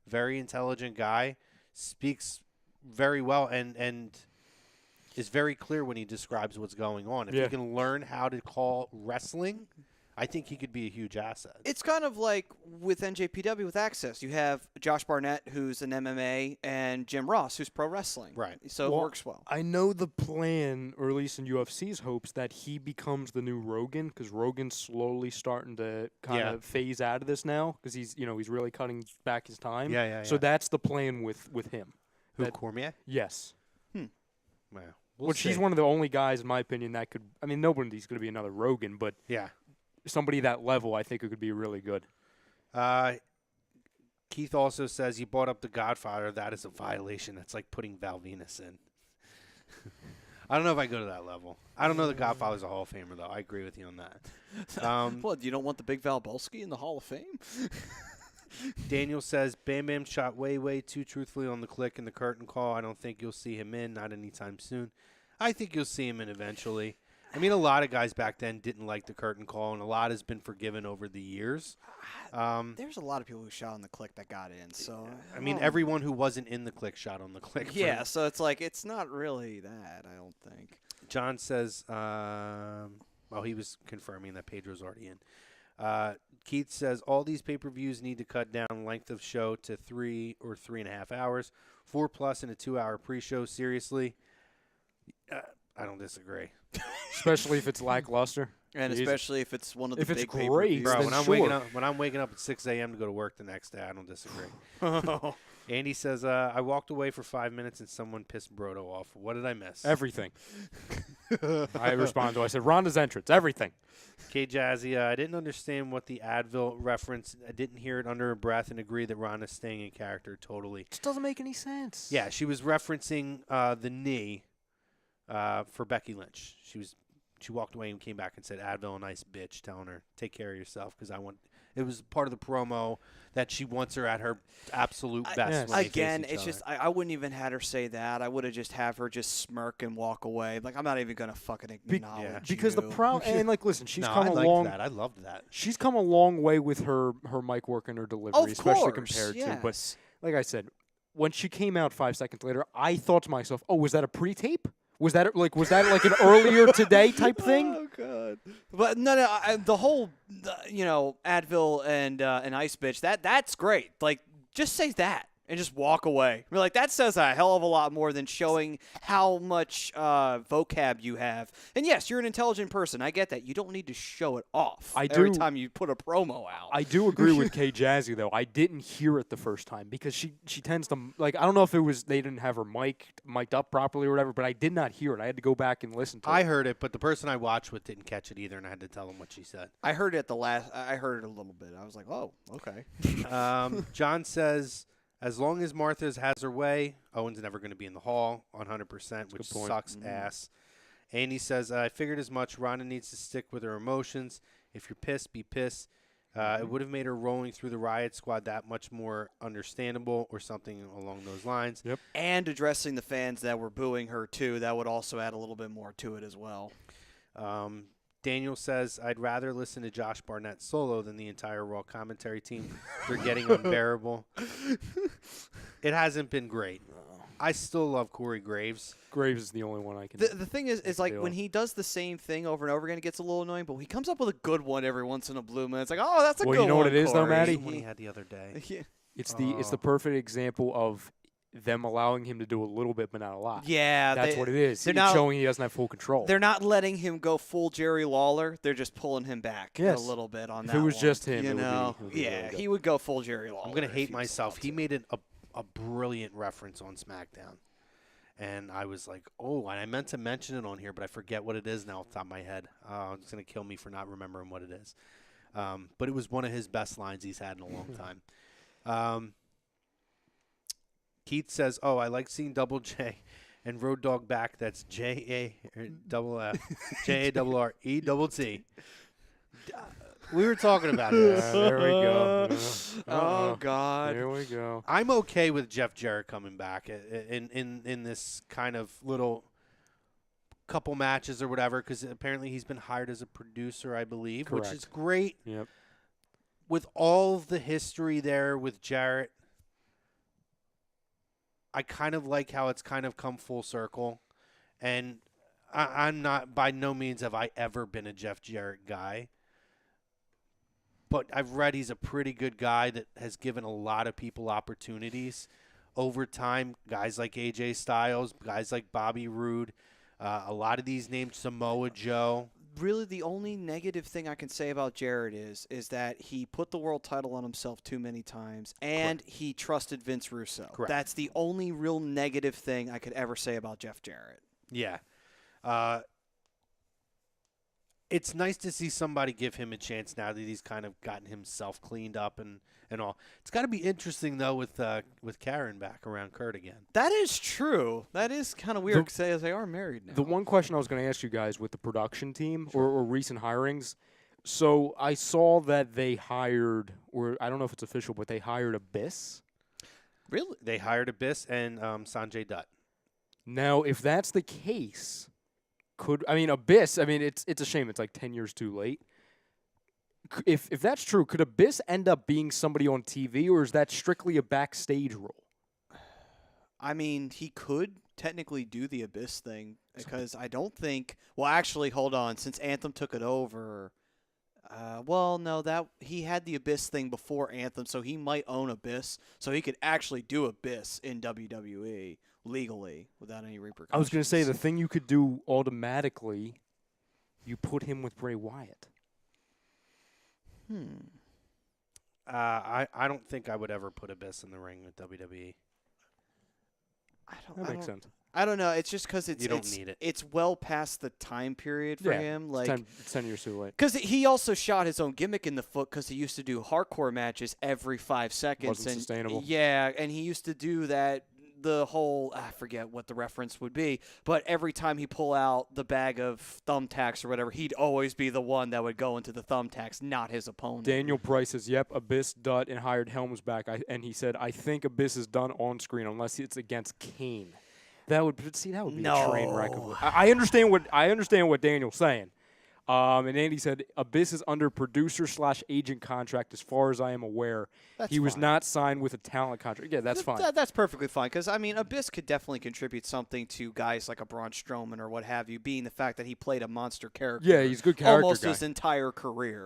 Very intelligent guy, speaks very well, and is very clear when he describes what's going on. If he can learn how to call wrestling, I think he could be a huge asset. It's kind of like with NJPW with Access. You have Josh Barnett, who's an MMA, and Jim Ross, who's pro wrestling. Right. So it works well. I know the plan, or at least in UFC's hopes, that he becomes the new Rogan, because Rogan's slowly starting to kind of phase out of this now, because he's really cutting back his time. Yeah. So that's the plan with him. Who, Cormier? Yes. Wow. Which he's one of the only guys, in my opinion, that could. I mean, nobody's going to be another Rogan, but somebody that level, I think it could be really good. Keith also says he brought up The Godfather. That is a violation. That's like putting Val Venus in. I don't know if I go to that level. I don't know The Godfather's a Hall of Famer, though. I agree with you on that. What, you don't want the big Val Bolsky in the Hall of Fame? Daniel says Bam Bam shot way too truthfully on the click and the curtain call. I don't think you'll see him in, not anytime soon. I think you'll see him in eventually. I mean, a lot of guys back then didn't like the curtain call, and a lot has been forgiven over the years. There's a lot of people who shot on the click that got in. So I mean, everyone who wasn't in the click shot on the click. Yeah, so it's like it's not really that. I don't think. John says, well, he was confirming that Pedro's already in. Keith says all these pay-per-views need to cut down length of show to 3 or 3.5 hours, 4+ in a 2-hour pre-show. Seriously, I don't disagree. Especially if it's lackluster. And Jeez. especially if it's one of the If it's big great, pay-per-views. Bro, then when I'm waking up at 6 a.m. to go to work the next day, I don't disagree. Andy says, I walked away for 5 minutes and someone pissed Brodo off. What did I miss? Everything. I respond to. I said Ronda's entrance. Everything. K Jazzy, I didn't understand what the Advil reference. I didn't hear it under her breath and agree that Ronda's staying in character totally. Just doesn't make any sense. Yeah, she was referencing the knee for Becky Lynch. She walked away and came back and said, Advil, a nice bitch, telling her, take care of yourself because I want. It was part of the promo that she wants her at her absolute best. Yes. when they face Again, each it's other. just I wouldn't even had her say that. I would have just have her just smirk and walk away. Like I'm not even gonna fucking acknowledge Because the you. problem and like listen, she's no, come I a liked long. that. I loved that. She's come a long way with her mic work and her delivery, Of especially course, compared to. But yes. like I said, when she came out 5 seconds later, I thought to myself, "Oh, was that a pre-tape? Was that like an earlier today type thing?" Oh god! But no, the whole, Advil and Ice Bitch. That's great. Like, just say that and just walk away. I mean, like that says a hell of a lot more than showing how much vocab you have. And yes, you're an intelligent person. I get that. You don't need to show it off every time you put a promo out. I do agree with K Jazzy though. I didn't hear it the first time because she tends to like. I don't know if it was they didn't have her mic'd up properly or whatever, but I did not hear it. I had to go back and listen to it. I heard it, but the person I watched with didn't catch it either, and I had to tell them what she said. I heard it I heard it a little bit. I was like, oh, okay. John says, as long as Martha has her way, Owen's never going to be in the Hall 100%, which sucks ass. Andy says, I figured as much. Ronda needs to stick with her emotions. If you're pissed, be pissed. It would have made her rolling through the Riot Squad that much more understandable or something along those lines. Yep. And addressing the fans that were booing her, too. That would also add a little bit more to it as well. Daniel says, I'd rather listen to Josh Barnett solo than the entire Raw commentary team. They're getting unbearable. It hasn't been great. I still love Corey Graves. Graves is the only one I can. The thing is like when he does the same thing over and over again, it gets a little annoying. But when he comes up with a good one every once in a blue moon, it's like, oh, that's a good one. Well, you know what it is, though, Corey. Matty? What he had the other day. Yeah. It's the perfect example of them allowing him to do a little bit, but not a lot. Yeah, That's what it is. they're It's not- showing he doesn't have full control. They're not letting him go full Jerry Lawler. They're just pulling him back Yes. a little bit on If that. it was one, just him, you it would be- know, it would be yeah, really good. he would go full Jerry Lawler. I'm going to if hate he was myself. allowed He to. made a brilliant reference on SmackDown. And I was like, oh, and I meant to mention it on here, but I forget what it is now off the top of my head. It's going to kill me for not remembering what it is. But it was one of his best lines he's had in a long time. Keith says, oh, I like seeing Double J and Road Dogg back. That's JARRETT. We were talking about this. There we go. Oh God. Here we go. I'm okay with Jeff Jarrett coming back in this kind of little couple matches or whatever, because apparently he's been hired as a producer, I believe, which is Correct. great. Yep. With all of the history there with Jarrett, I kind of like how it's kind of come full circle. And I'm not, by no means have I ever been a Jeff Jarrett guy. But I've read he's a pretty good guy that has given a lot of people opportunities over time. Guys like AJ Styles, guys like Bobby Roode, a lot of these names, Samoa Joe. Really, the only negative thing I can say about Jarrett is that he put the world title on himself too many times, and he trusted Vince Russo. Correct. That's the only real negative thing I could ever say about Jeff Jarrett. Yeah. It's nice to see somebody give him a chance now that he's kind of gotten himself cleaned up and all. It's got to be interesting, though, with Karen back around Kurt again. That is true. That is kind of weird because they are married now. The one question I was going to ask you guys with the production team or recent hirings, So I saw that they hired, or I don't know if it's official, but they hired Abyss. Really? They hired Abyss and Sanjay Dutt. Now, if that's the case, Abyss, it's a shame. It's like 10 years too late. If that's true, could Abyss end up being somebody on TV, or is that strictly a backstage role? I mean, he could technically do the Abyss thing because I don't think. Well, actually, hold on. Since Anthem took it over, no, he had the Abyss thing before Anthem, so he might own Abyss, so he could actually do Abyss in WWE legally without any repercussions. I was going to say the thing you could do automatically, you put him with Bray Wyatt. I don't think I would ever put Abyss in the ring with WWE. That makes sense. I don't know. It's just because You don't need it. It's well past the time period for him. Like it's 10 years too late. Because he also shot his own gimmick in the foot because he used to do hardcore matches every 5 seconds. Wasn't sustainable. Yeah, and he used to do that. The whole, I forget what the reference would be, but every time he pull out the bag of thumbtacks or whatever, he'd always be the one that would go into the thumbtacks, not his opponent. Daniel Price says, yep, Abyss, Dutt, and hired Helms back. And he said, I think Abyss is done on screen unless it's against Kane. That would be a train wreck. I understand what Daniel's saying. And Andy said, Abyss is under producer/agent contract as far as I am aware. He was not signed with a talent contract. Yeah, that's fine. That's perfectly fine because, Abyss could definitely contribute something to guys like a Braun Strowman or what have you, being the fact that he played a monster character. Yeah, he's a good character almost guy. his entire career.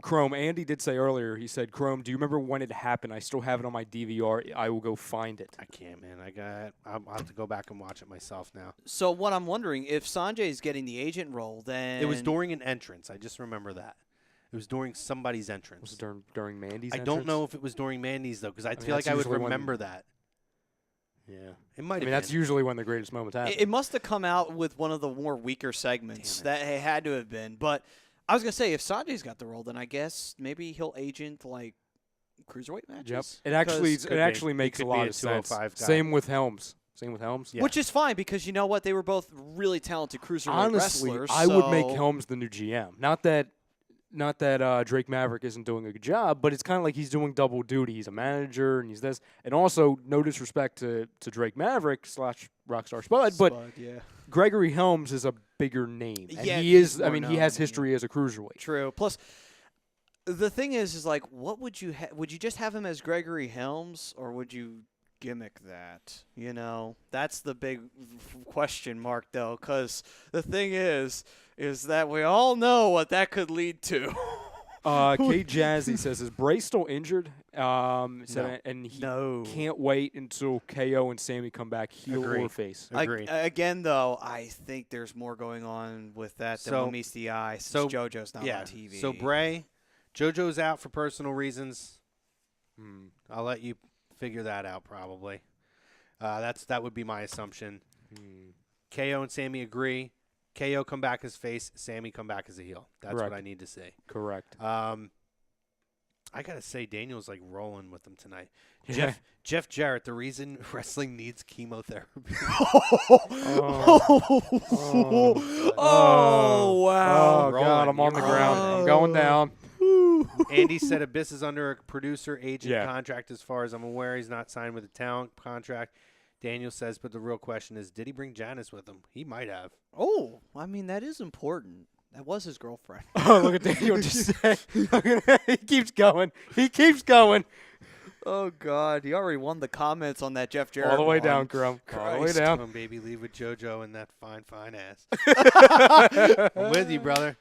Chrome, Andy did say earlier, he said, Chrome, do you remember when it happened? I still have it on my DVR. I will go find it. I can't, man. I'll have to go back and watch it myself now. So what I'm wondering, if Sanjay's getting the agent role, then... It was during an entrance. I just remember that. It was during somebody's entrance. Was it during Mandy's I entrance? don't know if it was during Mandy's, though, because I feel like that's I would usually remember that. Yeah. It might have been. That's usually when the greatest moments happen. It must have come out with one of the more weaker segments. That it had to have been. But I was going to say, if Sanjay's got the role, then I guess maybe he'll agent, like, cruiserweight matches. Yep. It actually makes a lot of sense. Guy. Same with Helms. Yeah. Which is fine because you know what? They were both really talented cruiserweight Honestly, wrestlers. I would make Helms the new GM. Not that Drake Maverick isn't doing a good job, but it's kind of like he's doing double duty. He's a manager and he's this. And also, no disrespect to Drake Maverick / Rockstar Spud, but yeah. Gregory Helms is a bigger name. And Yeah, he is. more He has known, history as a cruiserweight. True. Plus, the thing is like, what would you would you just have him as Gregory Helms, or would you gimmick that? You know, that's the big question mark, though, because the thing is that we all know what that could lead to. Kate Jazzy says, is Bray still injured? And he can't wait until KO and Sammy come back, heel or face. Agreed. Again, though, I think there's more going on with that than what meets the eye since JoJo's not on TV. So Bray, JoJo's out for personal reasons. I'll let you figure that out probably. That would be my assumption. KO and Sammy agree. KO come back as face, Sammy come back as a heel. That's Correct. what I need to see. Correct. I gotta say, Daniel's like rolling with them tonight. Yeah. Jeff Jarrett, the reason wrestling needs chemotherapy. Oh, wow. Oh, God, I'm on the ground. I'm going down. Andy said Abyss is under a producer-agent Yeah. contract as far as I'm aware. He's not signed with a talent contract. Daniel says, but the real question is, did he bring Janice with him? He might have. Oh, I mean, that is important. That was his girlfriend. Oh, look at Daniel just said. He keeps going. He keeps going. Oh, God. He already won the comments on that Jeff Jarrett All the way one. down, Crum. All the way Christ. down. Come on, baby, leave with JoJo and that fine ass. I'm with you, brother.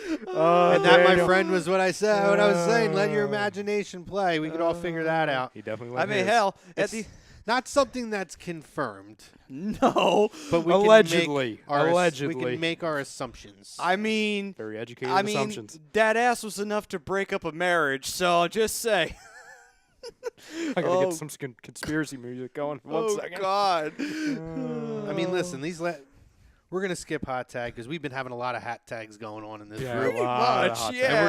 And that, my friend, was what I said. What I was saying. Let your imagination play. We could all figure that out. He definitely I mean, hell, at It's the not something that's confirmed, no, but we Allegedly. we can make our assumptions. I mean, Very educated assumptions. that ass was enough to break up a marriage. So just say. I gotta get some conspiracy music going. One second. God. I mean, listen, We're gonna skip hot tag because we've been having a lot of hat tags going on in this Yeah, group. a lot of much, hot yeah. And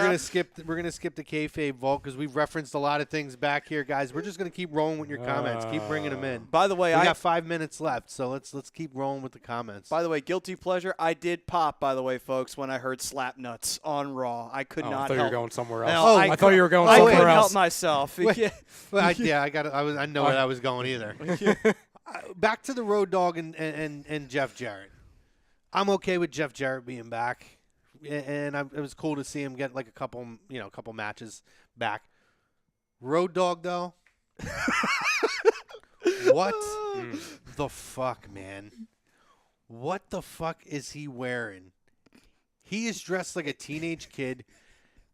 we're gonna skip the kayfabe vault because we've referenced a lot of things back here, guys. We're just gonna keep rolling with your comments. Keep bringing them in. By the way, We got 5 minutes left, so let's keep rolling with the comments. By the way, guilty pleasure. I did pop. By the way, folks, when I heard slap nuts on Raw, I could Oh, not I thought you help. were going somewhere No, else. I thought you were going I somewhere couldn't help else. myself. Wait. Yeah. Well, I know where I was going either. Back to the Road Dogg and Jeff Jarrett. I'm okay with Jeff Jarrett being back, and it was cool to see him get like a couple matches back. Road Dogg though, what the fuck, man? What the fuck is he wearing? He is dressed like a teenage kid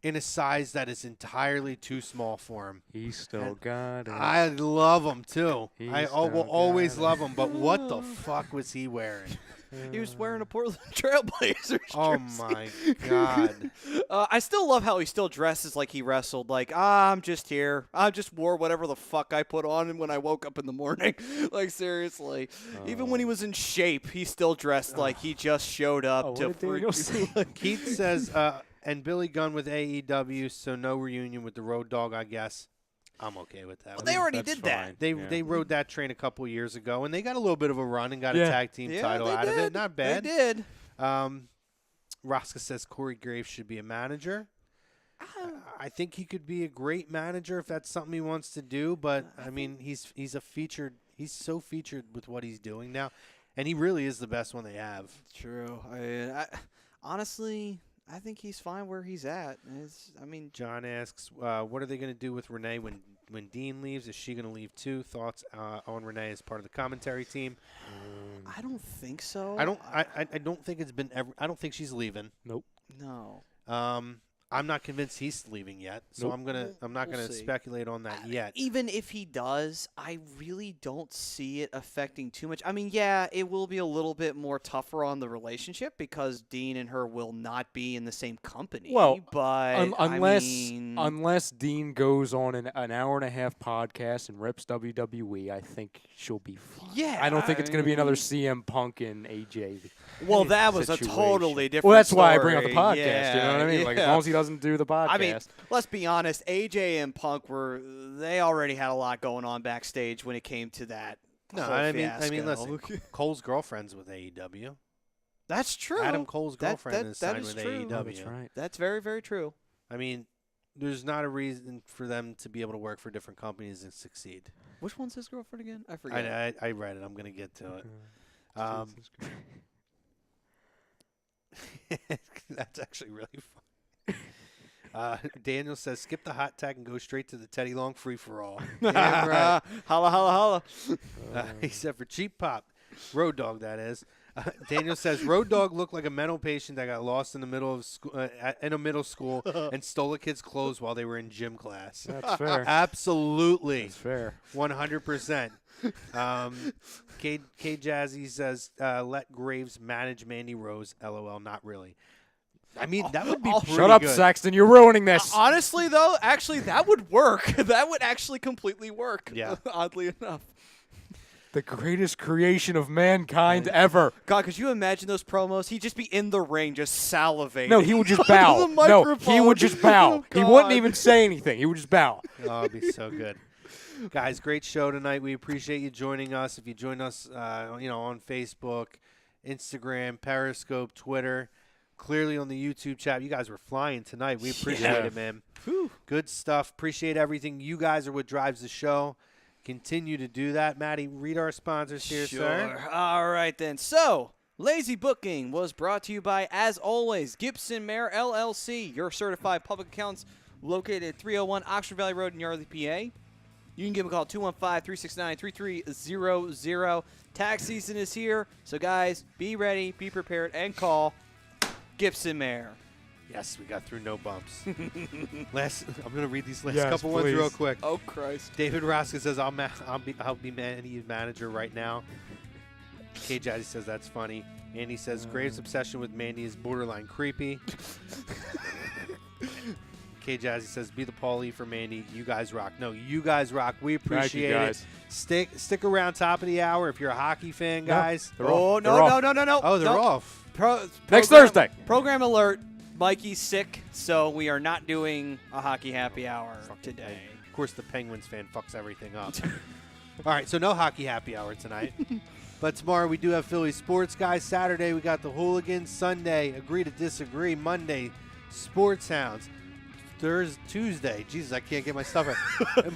in a size that is entirely too small for him. He still got it. I love him too. He's I still will always got it. love him. But what the fuck was he wearing? He was wearing a Portland Trailblazers Oh jersey. my god! I still love how he still dresses like he wrestled. Like, I'm just here. I just wore whatever the fuck I put on when I woke up in the morning. Like, seriously. Even when he was in shape, he still dressed like he just showed up Oh, to what did Daniel say? Keith says, and Billy Gunn with AEW, so no reunion with the Road Dogg. I guess I'm okay with that. Well, they already That's did that. fine. They Yeah. they rode that train a couple years ago, and they got a little bit of a run and got a Yeah. tag team title they out of did. it. Not bad. They did. Rosca says Corey Graves should be a manager. I think he could be a great manager if that's something he wants to do. But I mean, he's a featured. He's so featured with what he's doing now, and he really is the best one they have. True. Honestly, I think he's fine where he's at. John asks, what are they going to do with Renee when Dean leaves? Is she going to leave too? Thoughts on Renee as part of the commentary team? I don't think so. I don't think it's been ever. I don't think she's leaving. Nope. No. I'm not convinced he's leaving yet, so Nope. I'm not We'll gonna see. speculate on that yet. Even if he does, I really don't see it affecting too much. I mean, yeah, it will be a little bit more tougher on the relationship because Dean and her will not be in the same company. Well, but unless Dean goes on an hour and a half podcast and rips WWE, I think she'll be fine. Yeah, I don't think it's going to be another CM Punk and AJ. well, that was situation. a totally different. Well, that's why I bring up the story. podcast. You know what I mean? Like as long as he doesn't do the podcast. I mean, let's be honest. AJ and Punk they already had a lot going on backstage when it came to that. No, whole I mean, fiasco. listen, Cole's girlfriend's with AEW. That's true. Adam Cole's girlfriend is that signed is with true. AEW. Oh, that's right. That's very, very true. I mean, there's not a reason for them to be able to work for different companies and succeed. Which one's his girlfriend again? I forget. I read it. I'm gonna get to it. Jesus Christ. That's actually really fun. Daniel says, skip the hot tag and go straight to the Teddy Long free-for-all. Damn right. Holla, holla, holla. He said, for cheap pop. Road Dogg, that is. Daniel says, Road Dogg looked like a mental patient that got lost in the middle of in a middle school and stole a kid's clothes while they were in gym class. That's fair. Absolutely. That's fair. 100%. K Jazzy says, let Graves manage Mandy Rose. LOL, not really. I mean, that would be pretty Shut up, good. Saxton. You're ruining this. Honestly, though, actually, that would work. That would actually completely work. Yeah. Oddly enough. The greatest creation of mankind ever. God, could you imagine those promos? He'd just be in the ring, just salivating. No, he would just bow. The No, he microphone. would just bow. Oh, He wouldn't God. even say anything. He would just bow. Oh, it'd be so good. Guys, great show tonight. We appreciate you joining us. If you join us, on Facebook, Instagram, Periscope, Twitter, clearly on the YouTube chat, you guys were flying tonight. We appreciate it, man. Whew. Good stuff. Appreciate everything. You guys are what drives the show. Continue to do that. Maddie, read our sponsors here, sir. All right, then. So, Lazy Booking was brought to you by, as always, Gibson Mayer LLC, your certified public accounts located at 301 Oxford Valley Road in Yardley, PA. You can give them a call, 215-369-3300. Tax season is here, so guys, be ready, be prepared, and call Gibson Mayer. Yes, we got through no bumps. I'm going to read these last Yes, couple ones please. real quick. Oh, Christ. David Rosca says, I'll be Mandy's manager right now. K. Jazzy says, that's funny. Andy says, Graves' obsession with Mandy is borderline creepy. K Jazzy says, be the Paulie for Mandy. You guys rock. No, you guys rock. We Thank you, appreciate it. guys. Stick around top of the hour if you're a hockey fan, guys. They're Oh, off. no, They're no, off. no, no, no. Oh, they're off. Next Thursday. Program alert. Mikey's sick, so we are not doing a hockey happy hour today. Of course, the Penguins fan fucks everything up. All right, so no hockey happy hour tonight. But tomorrow we do have Philly sports, guys. Saturday we got the Hooligans. Sunday, Agree to Disagree. Monday, Sports Hounds. Tuesday, Jesus, I can't get my stuff right.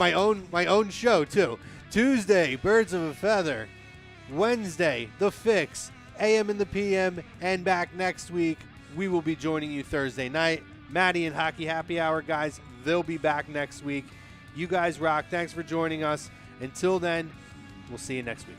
my own show too. Tuesday, Birds of a Feather. Wednesday, The Fix. AM and the PM, and back next week. We will be joining you Thursday night. Maddie and Hockey Happy Hour, guys. They'll be back next week. You guys rock. Thanks for joining us. Until then, we'll see you next week.